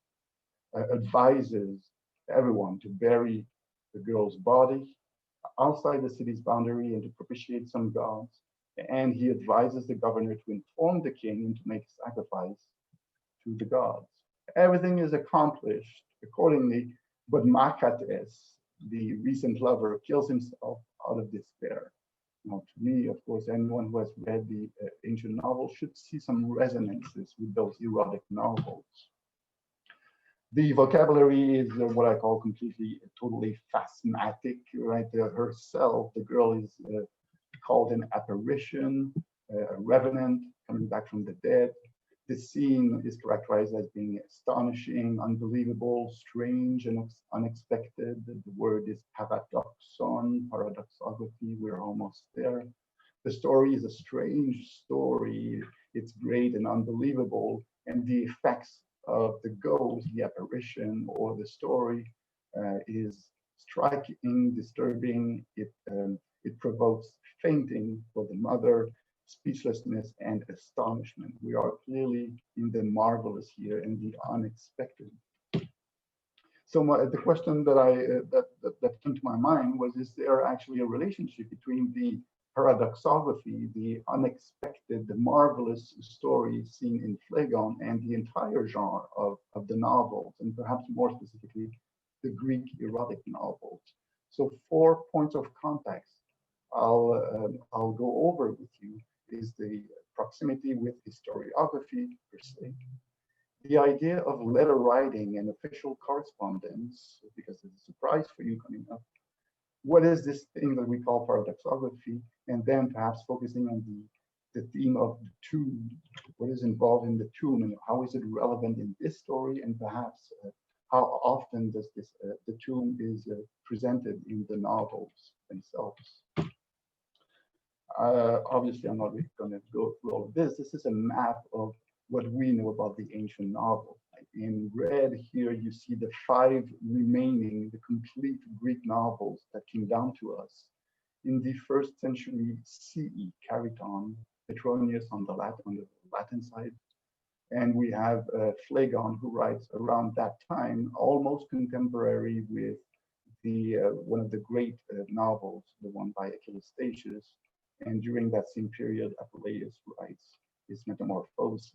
M: advises everyone to bury the girl's body outside the city's boundary and to propitiate some gods. And he advises the governor to inform the king and to make a sacrifice to the gods. Everything is accomplished accordingly, but Machates, the recent lover, kills himself out of despair. Now, to me, of course, anyone who has read the ancient novels should see some resonances with those erotic novels. The vocabulary is what I call completely, totally phasmatic, right? Herself, the girl is called an apparition, a revenant coming back from the dead. The scene is characterized as being astonishing, unbelievable, strange, and unexpected. The word is paradoxon, paradoxography, we're almost there. The story is a strange story. It's great and unbelievable, and the effects of the ghost, the apparition, or the story is striking, disturbing. It provokes fainting for the mother, speechlessness, and astonishment. We are clearly in the marvelous here and the unexpected. So the question that came to my mind was: is there actually a relationship between the paradoxography, the unexpected, the marvelous stories seen in Phlegon, and the entire genre of the novels, and perhaps more specifically, the Greek erotic novels? So 4 points of context I'll go over with you is the proximity with historiography per se, the idea of letter writing and official correspondence, because it's a surprise for you coming up. What is this thing that we call paradoxography? And then perhaps focusing on the theme of the tomb, what is involved in the tomb and how is it relevant in this story, and perhaps how often does this the tomb is presented in the novels themselves. Obviously, I'm not really going to go through all of this. This is a map of what we know about the ancient novel. In red here, you see the 5 remaining, the complete Greek novels that came down to us in the 1st century CE, Chariton, Petronius on the Latin side. And we have Phlegon, who writes around that time, almost contemporary with the one of the great novels, the one by Achilles Statius. And during that same period, Apuleius writes his Metamorphoses.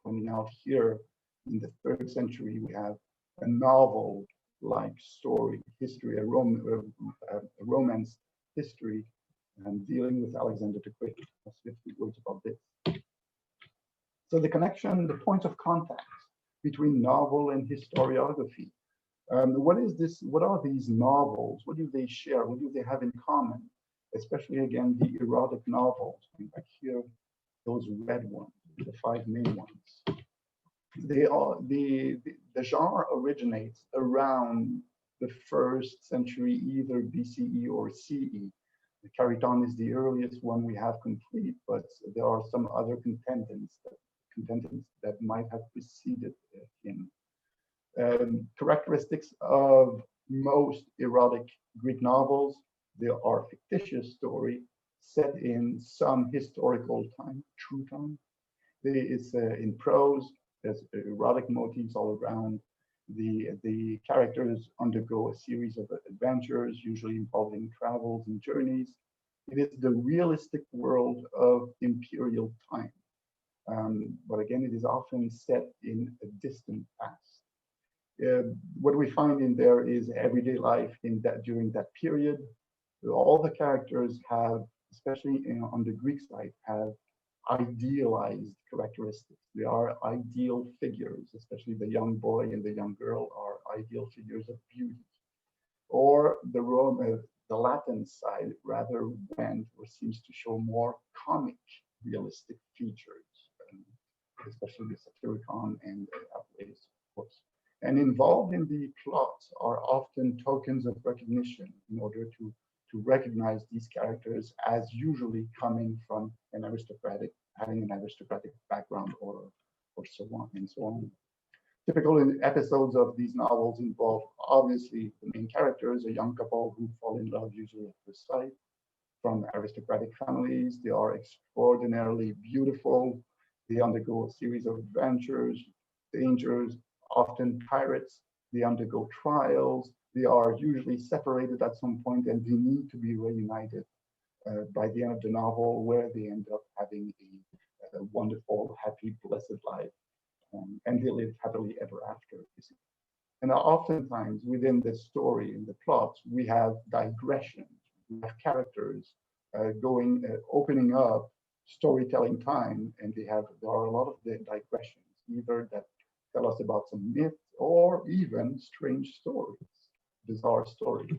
M: Pointing out here, in the 3rd century, we have a novel-like story, history, a romance history, dealing with Alexander the Great. I'll say a few words about this. So the connection, the point of contact between novel and historiography. What is this? What are these novels? What do they share? What do they have in common? Especially again, the erotic novels. Like here, those red ones, the 5 main ones. They are the genre originates around the 1st century, either BCE or CE. The Chariton is the earliest one we have complete, but there are some other contendants that might have preceded him. Characteristics of most erotic Greek novels, they are fictitious story set in some historical time, true time. It's in prose, there's erotic motifs all around. The characters undergo a series of adventures, usually involving travels and journeys. It is the realistic world of imperial time. But again, it is often set in a distant past. What we find in there is everyday life during that period. All the characters have, especially on the Greek side, have idealized characteristics. They are ideal figures, especially the young boy and the young girl are ideal figures of beauty. Or the Latin side rather went or seems to show more comic, realistic features, especially the Satyricon and Apuleius, of course. And involved in the plots are often tokens of recognition in order to recognize these characters as usually coming from having an aristocratic background or so on and so on. Typical episodes of these novels involve, obviously, the main characters, a young couple who fall in love usually at first sight, from aristocratic families. They are extraordinarily beautiful. They undergo a series of adventures, dangers, often pirates. They undergo trials. They are usually separated at some point and they need to be reunited by the end of the novel, where they end up having a wonderful, happy, blessed life. And they live happily ever after. And oftentimes within the story, in the plot, we have digressions. We have characters opening up storytelling time, and there are a lot of the digressions, either that tell us about some myths or even strange stories, bizarre stories.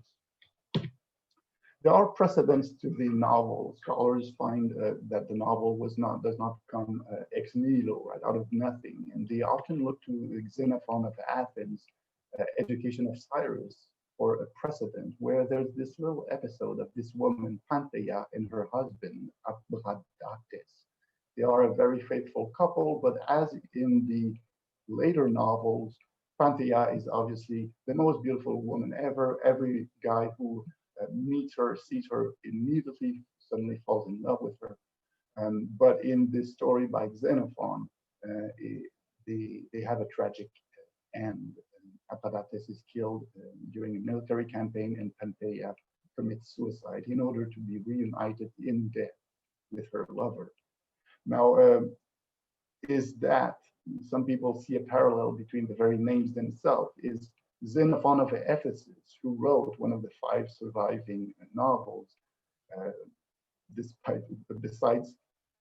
M: There are precedents to the novel. Scholars find that the novel does not come ex nihilo, right out of nothing, and they often look to Xenophon of Athens' Education of Cyrus for a precedent, where there's this little episode of this woman Pantheia and her husband Abradates. They are a very faithful couple, but as in the later novels, Pantheia is obviously the most beautiful woman ever. Every guy who meets her, sees her, immediately suddenly falls in love with her. But in this story by Xenophon, they have a tragic end. Abradates is killed during a military campaign, and Pantheia commits suicide in order to be reunited in death with her lover. Now, is that some people see a parallel between the very names themselves? Is Xenophon of Ephesus, who wrote one of the 5 surviving novels, besides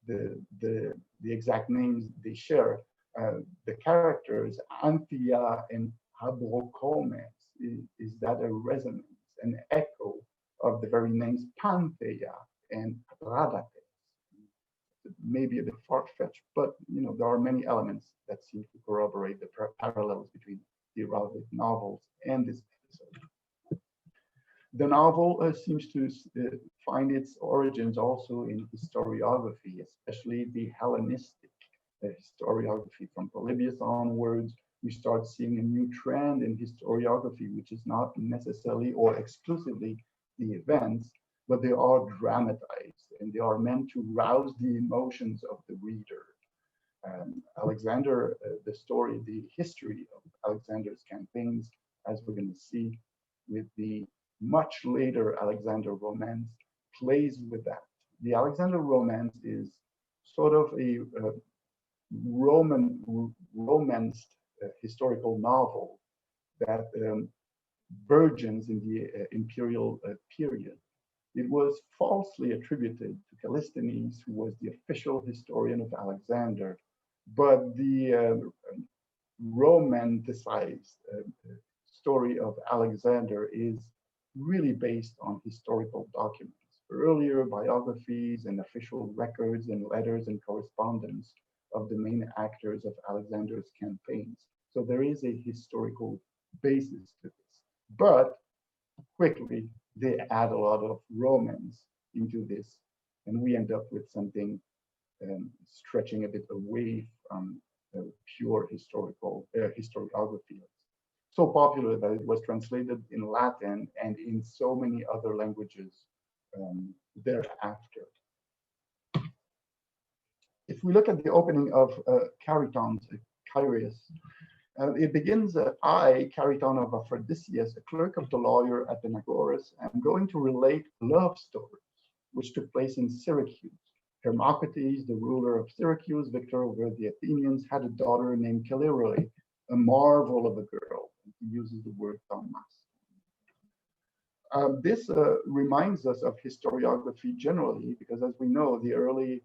M: the exact names they share, the characters Anthea and Abrocomes. Is that a resonance, an echo of the very names Panthea and Radates? Maybe a bit far-fetched, but there are many elements that seem to corroborate the parallels between the heraldic novels and this episode. The novel seems to find its origins also in historiography, especially the Hellenistic historiography. From Polybius onwards, we start seeing a new trend in historiography, which is not necessarily or exclusively the events, but they are dramatized and they are meant to rouse the emotions of the reader. Alexander, the history of Alexander's campaigns, as we're going to see with the much later Alexander romance, plays with that. The Alexander romance is sort of a romanced historical novel that burgeons in the imperial period. It was falsely attributed to Callisthenes, who was the official historian of Alexander, but the romanticized story of Alexander is really based on historical documents. Earlier biographies and official records and letters and correspondence of the main actors of Alexander's campaigns. So there is a historical basis to this. But quickly, they add a lot of romance into this, and we end up with something stretching a bit away from pure historiography. So popular that it was translated in Latin and in so many other languages thereafter. If we look at the opening of Chariton's Kyrios, it begins, I, Chariton of Aphrodisias, a clerk of the lawyer at Anagoras, am going to relate love stories which took place in Syracuse. Hermocrates, the ruler of Syracuse, victor over the Athenians, had a daughter named Callirrhoe, a marvel of a girl. He uses the word Thomas. This reminds us of historiography generally, because as we know, the early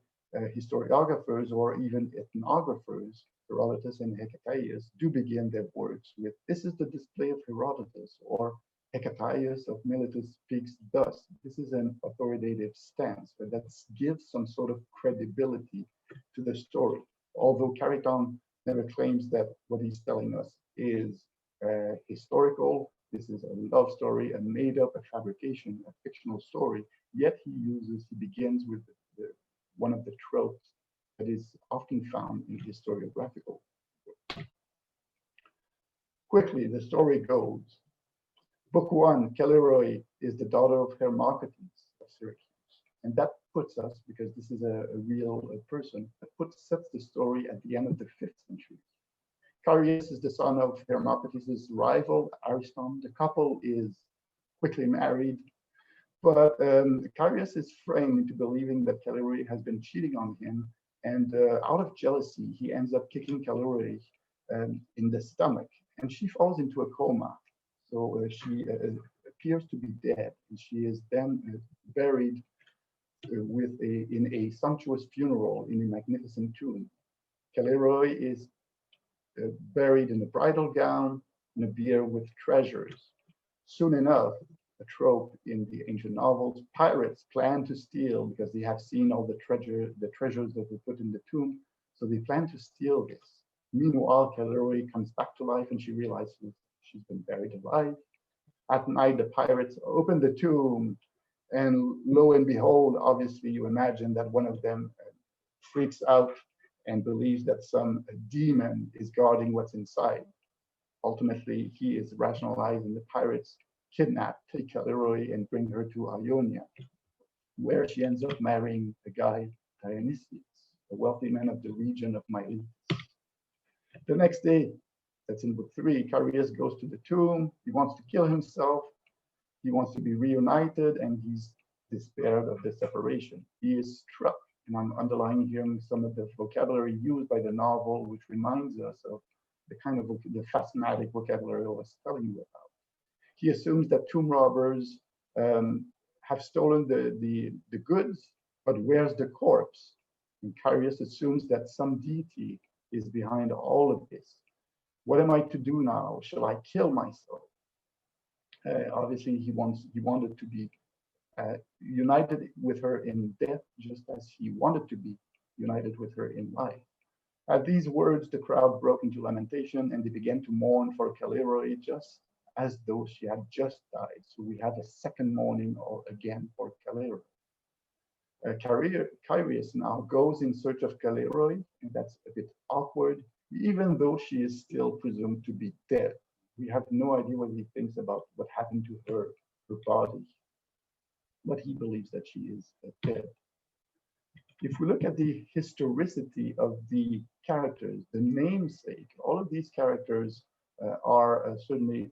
M: historiographers or even ethnographers, Herodotus and Hecataeus, do begin their works with, "This is the display of Herodotus," or "Hecataeus of Miletus speaks thus." This is an authoritative stance, but that gives some sort of credibility to the story. Although Chariton never claims that what he's telling us is historical, this is a love story, a made-up, a fabrication, a fictional story, yet he begins with one of the tropes that is often found in historiographical work. Quickly, the story goes. Book 1, Callirrhoe is the daughter of Hermocrates of Syracuse. And that puts us, because this is a real person, that sets the story at the end of the 5th century. Chaereas is the son of Hermocrates' rival, Ariston. The couple is quickly married, but Chaereas is framed into believing that Callirrhoe has been cheating on him, and out of jealousy, he ends up kicking Callirrhoe in the stomach, and she falls into a coma. So she appears to be dead, and she is then buried in a sumptuous funeral in a magnificent tomb. Callirrhoe is buried in a bridal gown and a bier with treasures. Soon enough, a trope in the ancient novels, pirates plan to steal because they have seen all the treasures that were put in the tomb, so they plan to steal this. Meanwhile, Callirrhoe comes back to life and she realizes she's been buried alive. At night, the pirates open the tomb, and lo and behold, obviously you imagine that one of them freaks out and believes that some demon is guarding what's inside. Ultimately, he is rationalized and the pirates kidnap, take Callirrhoe and bring her to Ionia, where she ends up marrying a guy, Dionysius, a wealthy man of the region of Miletus. The next day, that's in book 3, Chaereas goes to the tomb. He wants to kill himself. He wants to be reunited, and he's despaired of the separation. He is struck, and I'm underlining here some of the vocabulary used by the novel, which reminds us of the kind of the phasmatic vocabulary I was telling you about. He assumes that tomb robbers have stolen the goods, but where's the corpse? And Chaereas assumes that some deity is behind all of this. What am I to do now? Shall I kill myself? Obviously, he wanted to be united with her in death, just as he wanted to be united with her in life. At these words, the crowd broke into lamentation, and they began to mourn for Kaleroy, just as though she had just died. So we have a second mourning again for Kaleroy. Kyrios now goes in search of Kaleroy, and that's a bit awkward, even though she is still presumed to be dead. We have no idea what he thinks about what happened to her body, but he believes that she is dead. If we look at the historicity of the characters, the namesake, all of these characters are certainly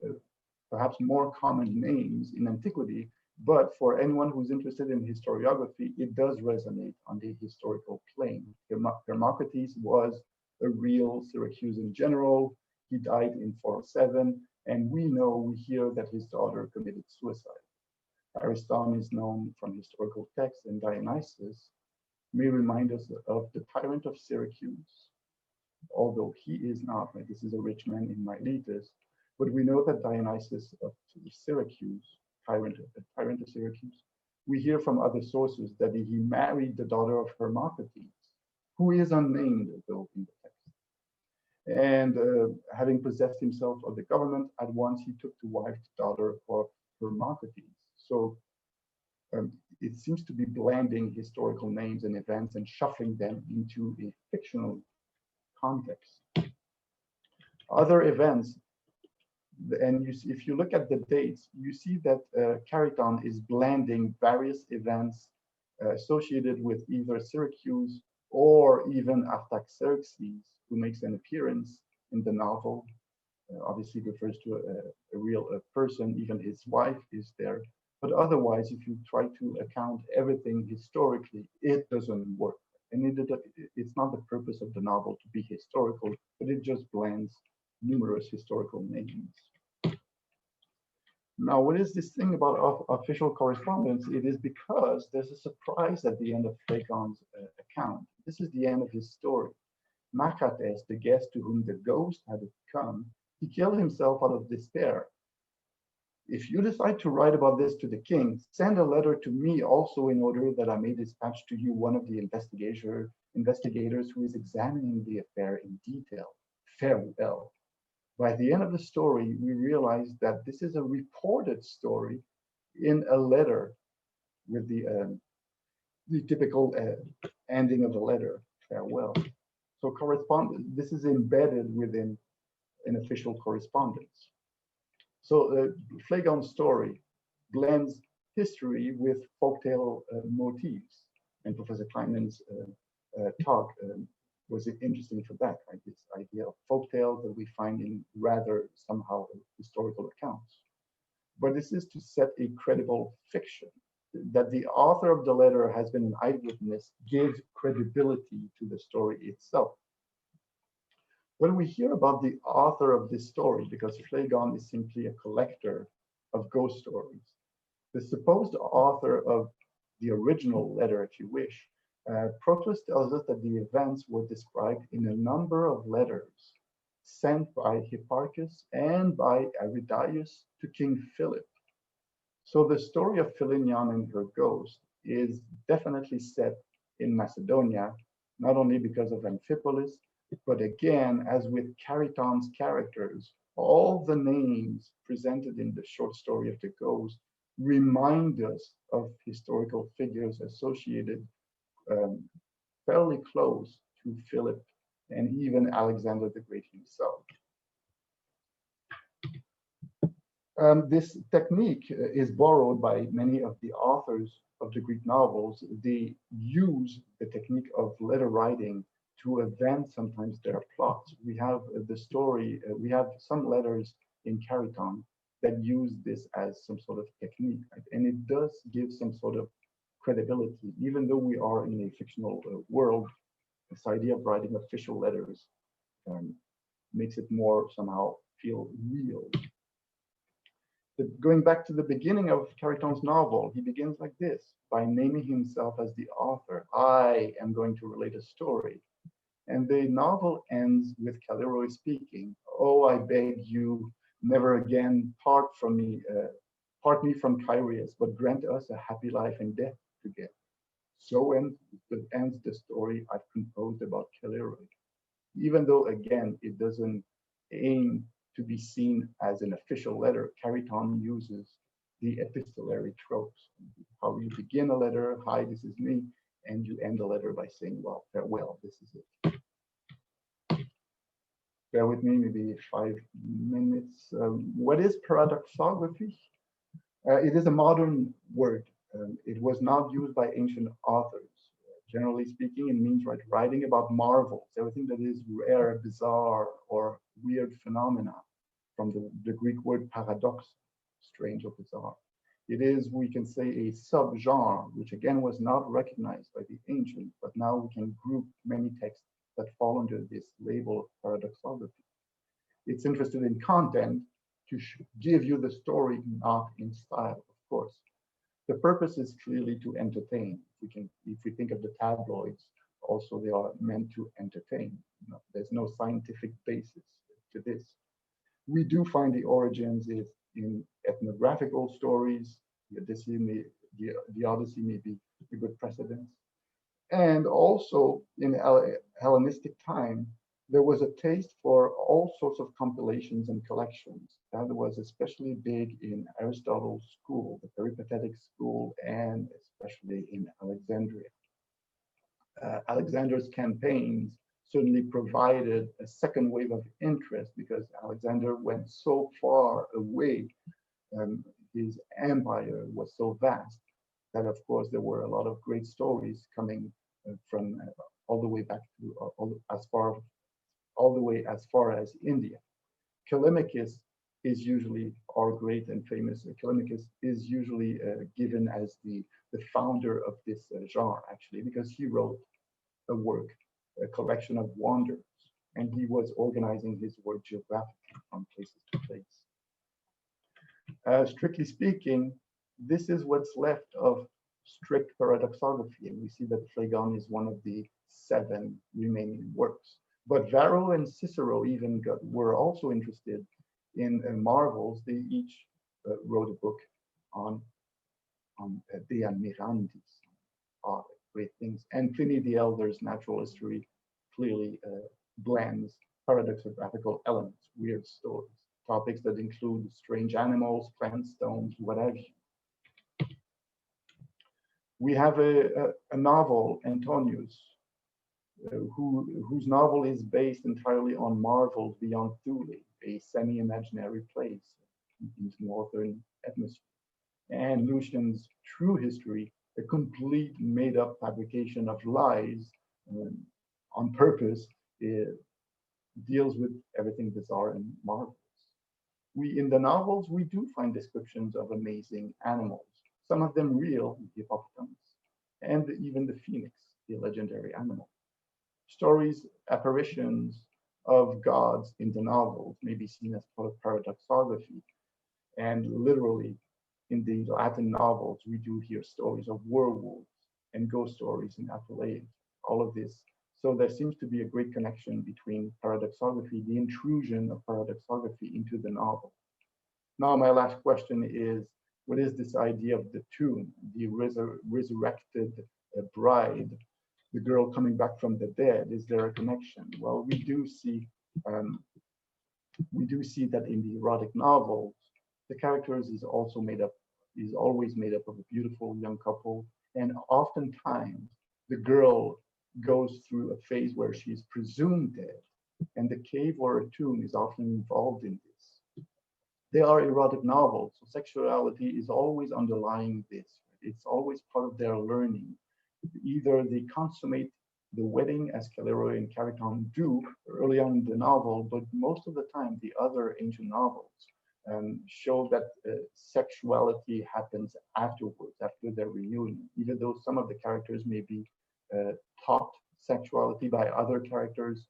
M: perhaps more common names in antiquity, but for anyone who's interested in historiography, it does resonate on the historical plane. Hermocrates was a real Syracusan general. He died in 407, and we hear that his daughter committed suicide. Ariston is known from historical texts, and Dionysius may remind us of the tyrant of Syracuse, although he is not, right? This is a rich man in Miletus, but we know that Dionysius of Syracuse, tyrant of Syracuse, we hear from other sources that he married the daughter of Hermocrates, who is unnamed though in the text. And having possessed himself of the government, at once he took to wife the daughter of Hermocrates. So it seems to be blending historical names and events and shuffling them into a fictional context. Other events, and if you look at the dates, you see that Chariton is blending various events associated with either Syracuse or even Artaxerxes, who makes an appearance in the novel. Obviously refers to a real person, even his wife is there. But otherwise, if you try to account everything historically, it doesn't work. And it's not the purpose of the novel to be historical, but it just blends numerous historical names. Now, what is this thing about official correspondence? It is because there's a surprise at the end of Phlegon's account. This is the end of his story. Machates, the guest to whom the ghost had come, he killed himself out of despair. If you decide to write about this to the king, send a letter to me also in order that I may dispatch to you one of the investigators who is examining the affair in detail. Farewell. By the end of the story, we realize that this is a reported story in a letter with the typical ending of the letter, farewell. So this is embedded within an official correspondence. So Phlegon's story blends history with folktale motifs, and Professor Kleinman's talk was interesting for that, right? This idea of folktale that we find in rather somehow historical accounts. But this is to set a credible fiction. That the author of the letter has been an eyewitness gives credibility to the story itself. When we hear about the author of this story, because Phlegon is simply a collector of ghost stories, the supposed author of the original letter, if you wish, Protus tells us that the events were described in a number of letters sent by Hipparchus and by Aridaeus to King Philip. So the story of Philinion and her ghost is definitely set in Macedonia, not only because of Amphipolis, but again, as with Chariton's characters, all the names presented in the short story of the ghost remind us of historical figures associated fairly close to Philip and even Alexander the Great himself. This technique is borrowed by many of the authors of the Greek novels. They use the technique of letter writing to advance sometimes their plots. We have the story, we have some letters in Chariton that use this as some sort of technique, right? And it does give some sort of credibility, even though we are in a fictional world. This idea of writing official letters makes it more somehow feel real. Going back to the beginning of Chariton's novel, he begins like this, by naming himself as the author. I am going to relate a story. And the novel ends with Kaleroy speaking, "Oh, I beg you, never again part me from Kyrios, but grant us a happy life and death together." So ends the story I've composed about Kaleroy, even though, again, it doesn't aim to be seen as an official letter. Cariton uses the epistolary tropes. How you begin a letter, "Hi, this is me," and you end the letter by saying, "Well, farewell, this is it." Bear with me, maybe 5 minutes. What is paradoxography? It is a modern word. It was not used by ancient authors. Generally speaking, it means writing about marvels, everything that is rare, bizarre, or weird phenomena, from the Greek word paradox, strange or bizarre. It is, we can say, a subgenre, which again was not recognized by the ancients, but now we can group many texts that fall under this label of paradoxography. It's interested in content to give you the story, not in style, of course. The purpose is clearly to entertain. If we think of the tabloids, also they are meant to entertain. There's no scientific basis to this. We do find the origins in ethnographical stories. The Odyssey may be a good precedent. And also in Hellenistic time, there was a taste for all sorts of compilations and collections. That was especially big in Aristotle's school, the peripatetic school, and especially in Alexandria. Alexander's campaigns certainly provided a second wave of interest because Alexander went so far away. His empire was so vast that, of course, there were a lot of great stories coming from all the way back to all the way as far as India. Callimachus is usually, our great and famous Callimachus is usually given as the founder of this genre, actually, because he wrote a work, a collection of wonders, and he was organizing his work geographically from places to place. Strictly speaking, this is what's left of strict paradoxography, and we see that Phlegon is one of the 7 remaining works. But Varro and Cicero even were also interested in marvels. They each wrote a book on De Mirandis, great things. And Pliny the Elder's natural history clearly blends paradoxographical elements, weird stories, topics that include strange animals, plants, stones, whatever. We have a novel, Antonius, whose novel is based entirely on marvels beyond Thule, a semi-imaginary place in the northern atmosphere. And Lucian's True History, a complete made-up fabrication of lies on purpose, deals with everything bizarre and marvelous. In the novels, we do find descriptions of amazing animals, some of them real, the hippopotamus, and even the phoenix, the legendary animal. Stories, apparitions of gods in the novels may be seen as part of paradoxography. And literally, in the Latin novels, we do hear stories of werewolves and ghost stories in Apuleius, all of this. So there seems to be a great connection between paradoxography, the intrusion of paradoxography into the novel. Now, my last question is, what is this idea of the tomb, the resurrected bride, the girl coming back from the dead? Is there a connection? Well, we do see that in the erotic novels, the characters is always made up of a beautiful young couple, and oftentimes the girl goes through a phase where she is presumed dead, and the cave or a tomb is often involved in this. They are erotic novels, so sexuality is always underlying this. It's always part of their learning. Either they consummate the wedding, as Kaleroy and Cariton do early on in the novel, but most of the time the other ancient novels show that sexuality happens afterwards, after their reunion, even though some of the characters may be taught sexuality by other characters.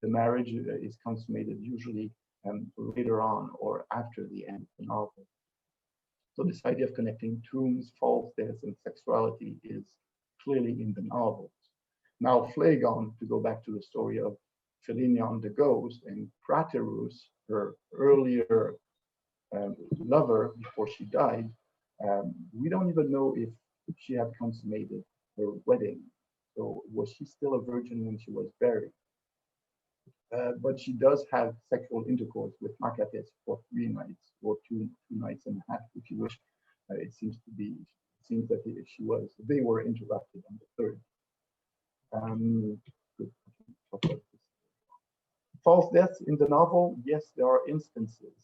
M: The marriage is consummated usually later on or after the end of the novel. So this idea of connecting tombs, false deaths, and sexuality is clearly in the novels. Now Phlegon, to go back to the story of Philinion the ghost, and Praterus, her earlier lover before she died, we don't even know if she had consummated her wedding. So was she still a virgin when she was buried? But she does have sexual intercourse with Makates for 3 nights, or two nights and a half, if you wish. It seems to be. It seems that they were interrupted on the third. False deaths in the novel, yes, there are instances.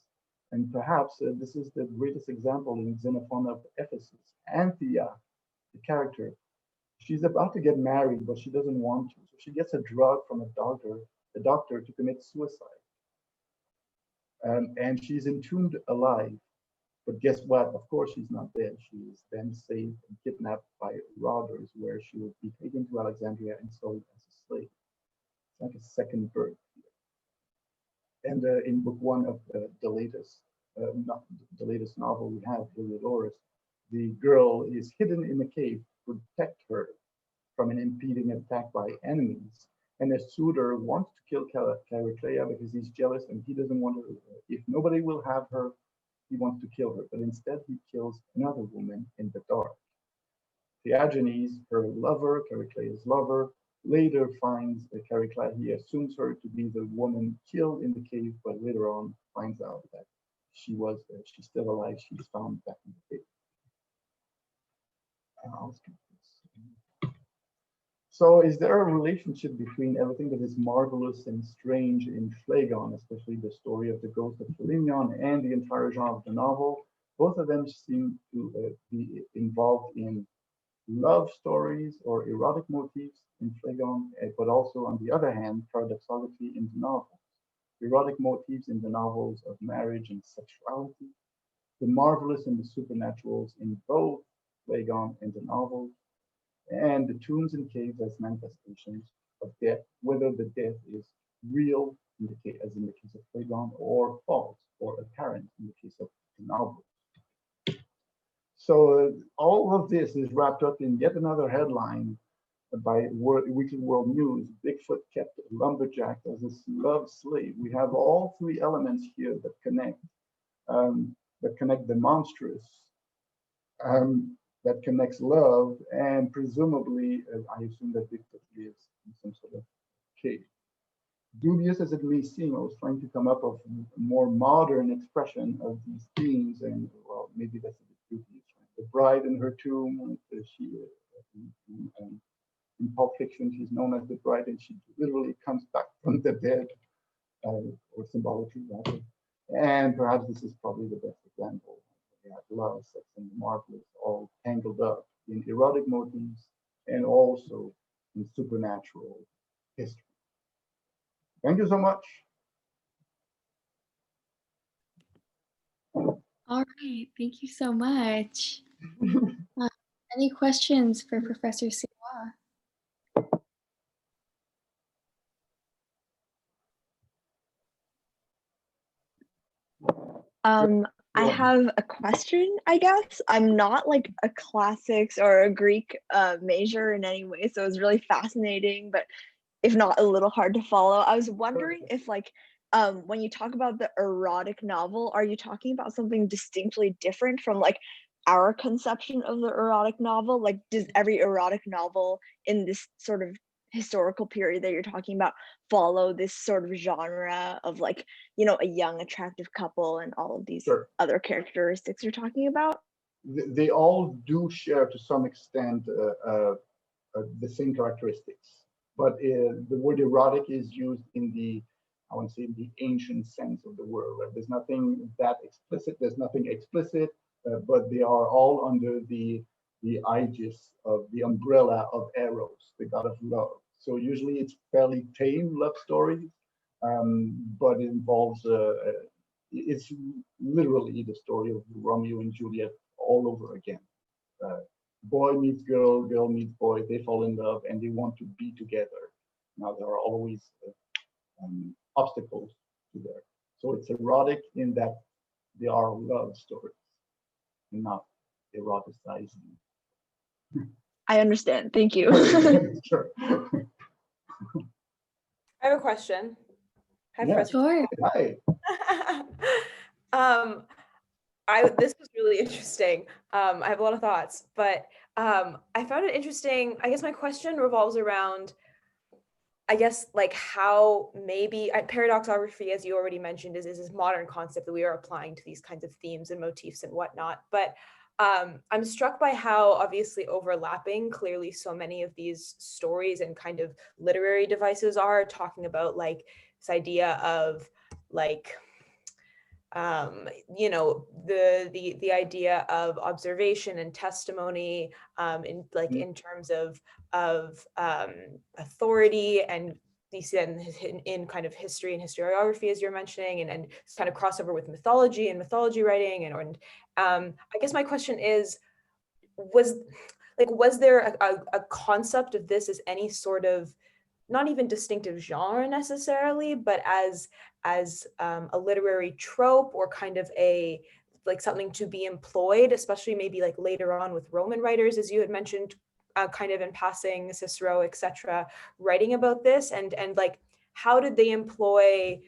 M: And perhaps this is the greatest example in Xenophon of Ephesus. Anthea, the character, she's about to get married, but she doesn't want to. So she gets a drug from a doctor to commit suicide. And she's entombed alive. But guess what? Of course, she's not dead. She is then saved and kidnapped by robbers, where she will be taken to Alexandria and sold as a slave. It's like a second birth. And in book 1 of the latest novel we have, Heliodorus, the girl is hidden in a cave to protect her from an impending attack by enemies. And a suitor wants to kill Chariclea because he's jealous and he doesn't want her. If nobody will have her, he wants to kill her. But instead, he kills another woman in the dark. Theagenes, her lover, Chariclea's lover, later finds Chariclea. He assumes her to be the woman killed in the cave, but later on finds out that she's still alive. She's found back in the cave. So is there a relationship between everything that is marvelous and strange in Phlegon, especially the story of the ghost of Philinion, and the entire genre of the novel? Both of them seem to be involved in love stories or erotic motifs in Phlegon, but also, on the other hand, paradoxality in the novels. Erotic motifs in the novels of marriage and sexuality, the marvelous and the supernaturals in both Phlegon and the novels, and the tombs and caves as manifestations of death, whether the death is real, as in the case of Phlegon, or false or apparent in the case of the novel. So all of this is wrapped up in yet another headline by Weekly World News. Bigfoot kept lumberjack as a love slave. We have all 3 elements here that connect the monstrous, that connects love, and presumably, I assume that Bigfoot lives in some sort of cave. Dubious as it may seem, I was trying to come up with a more modern expression of these themes, and well, maybe that's a bit dubious. The bride in her tomb, in Pulp Fiction, she's known as the bride, and she literally comes back from the dead, or symbolically, rather. And perhaps this is probably the best example. We have love, sex, and the marvelous all tangled up in erotic motifs and also in supernatural history. Thank you so much.
L: All right, thank you so much. Any questions for Professor Sirois?
N: I have a question, I guess. I'm not like a classics or a Greek major in any way, so it was really fascinating, but if not a little hard to follow. I was wondering if like when you talk about the erotic novel, are you talking about something distinctly different from like our conception of the erotic novel? Like, does every erotic novel in this sort of historical period that you're talking about follow this sort of genre of like, you know, a young attractive couple and all of these other characteristics you're talking about?
M: They all do share to some extent the same characteristics, but the word erotic is used in the, I want to say, the ancient sense of the word. Right? There's nothing that explicit. There's nothing explicit, but they are all under the aegis of the umbrella of Eros, the god of love. So usually it's fairly tame love stories, but it involves it's literally the story of Romeo and Juliet all over again. Boy meets girl, girl meets boy, they fall in love and they want to be together. Now there are always obstacles to there. So it's erotic in that they are love stories, not eroticizing.
N: I understand. Thank you.
M: Sure.
O: I have a question. Hi,
M: Yeah.
O: Professor.
M: Hi.
O: This was really interesting. I have a lot of thoughts, but I found it interesting. I guess my question revolves around, I guess, like how maybe paradoxography, as you already mentioned, is this modern concept that we are applying to these kinds of themes and motifs and whatnot. But I'm struck by how obviously overlapping clearly so many of these stories and kind of literary devices are, talking about like this idea of like you know, the idea of observation and testimony in like in terms of authority, and you see that in kind of history and historiography, as you're mentioning, and it's kind of crossover with mythology and mythology writing. And I guess my question is, was there a concept of this as any sort of, not even distinctive genre necessarily, but as a literary trope, or kind of a like something to be employed, especially maybe like later on with Roman writers, as you had mentioned, kind of in passing, Cicero, etc., writing about this, and like how did they employ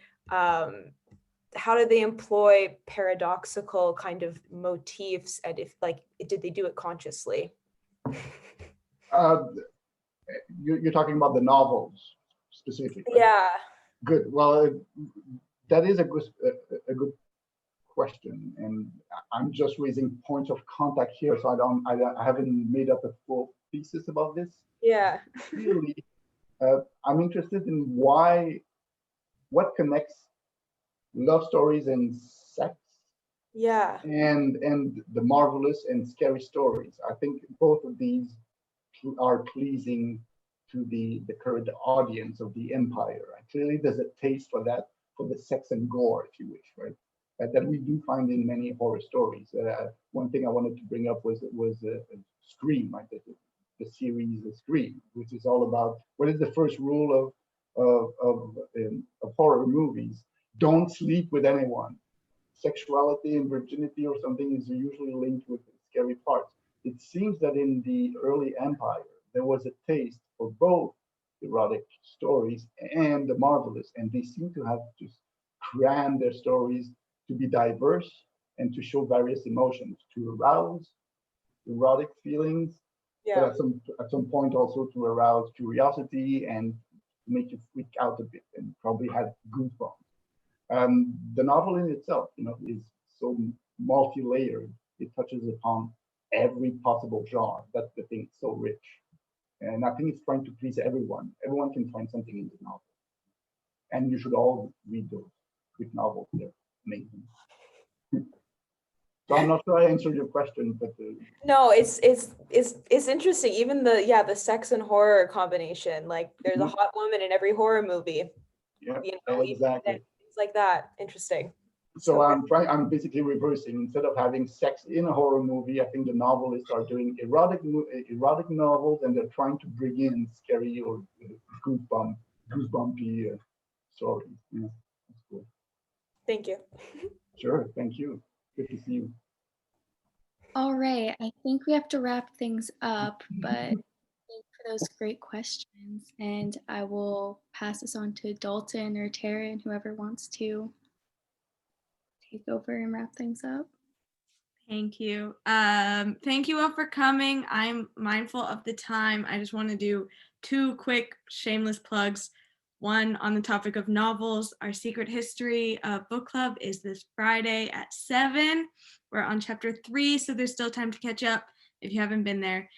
O: paradoxical kind of motifs, and if like did they do it consciously?
M: You're talking about the novels specifically.
O: Yeah.
M: Good. Well, that is a good question, and I'm just raising points of contact here, so I haven't made up a full thesis about this.
O: Yeah.
M: Really, I'm interested in what connects love stories and sex.
O: Yeah.
M: And the marvelous and scary stories. I think both of these are pleasing to the current audience of the empire. Clearly, there's a taste for that, for the sex and gore, if you wish, right? That we do find in many horror stories. One thing I wanted to bring up was Scream, right? The series Scream, which is all about what is the first rule of horror movies: don't sleep with anyone. Sexuality and virginity or something is usually linked with scary parts. It seems that in the early empire, there was a taste for both erotic stories and the marvelous, and they seem to have just crammed their stories to be diverse and to show various emotions, to arouse erotic feelings, but at some point also to arouse curiosity and make you freak out a bit and probably have goosebumps. The novel in itself, is so multi-layered. It touches upon every possible genre. That's the thing, it's so rich. And I think it's trying to please everyone. Everyone can find something in the novel. And you should all read those quick novels. They're amazing. So I'm not sure I answered your question, but
O: no, it's interesting. Even the sex and horror combination. Like there's a hot woman in every horror movie.
M: Yeah, exactly.
O: Things like that. Interesting.
M: So I'm basically reversing. Instead of having sex in a horror movie, I think the novelists are doing erotic novels, and they're trying to bring in scary or goosebumpy stories. Yeah, that's cool.
O: Thank you.
M: Sure, thank you. Good to see you.
L: All right, I think we have to wrap things up, but thank you for those great questions. And I will pass this on to Dalton or Taryn, whoever wants to take over and wrap things up.
P: Thank you. Thank you all for coming. I'm mindful of the time. I just want to do 2 quick shameless plugs. One on the topic of novels. Our Secret History book club is this Friday at 7. We're on chapter 3, so there's still time to catch up if you haven't been there.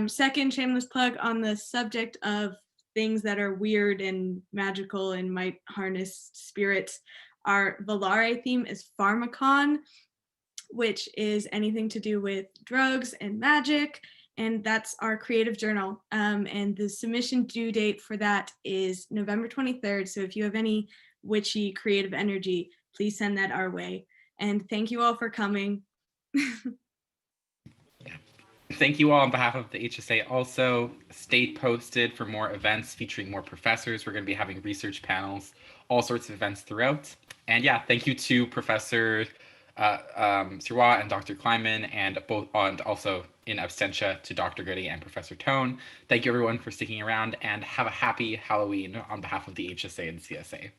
P: Second shameless plug on the subject of things that are weird and magical and might harness spirits. Our Volare theme is Pharmacon, which is anything to do with drugs and magic. And that's our creative journal. And the submission due date for that is November 23rd. So if you have any witchy creative energy, please send that our way. And thank you all for coming.
Q: Thank you all on behalf of the HSA. Also, stay posted for more events featuring more professors. We're going to be having research panels, all sorts of events throughout. And yeah, thank you to Professor Sirois and Dr. Kleiman, and also in absentia to Dr. Gooding and Professor Tone. Thank you everyone for sticking around, and have a happy Halloween on behalf of the HSA and CSA.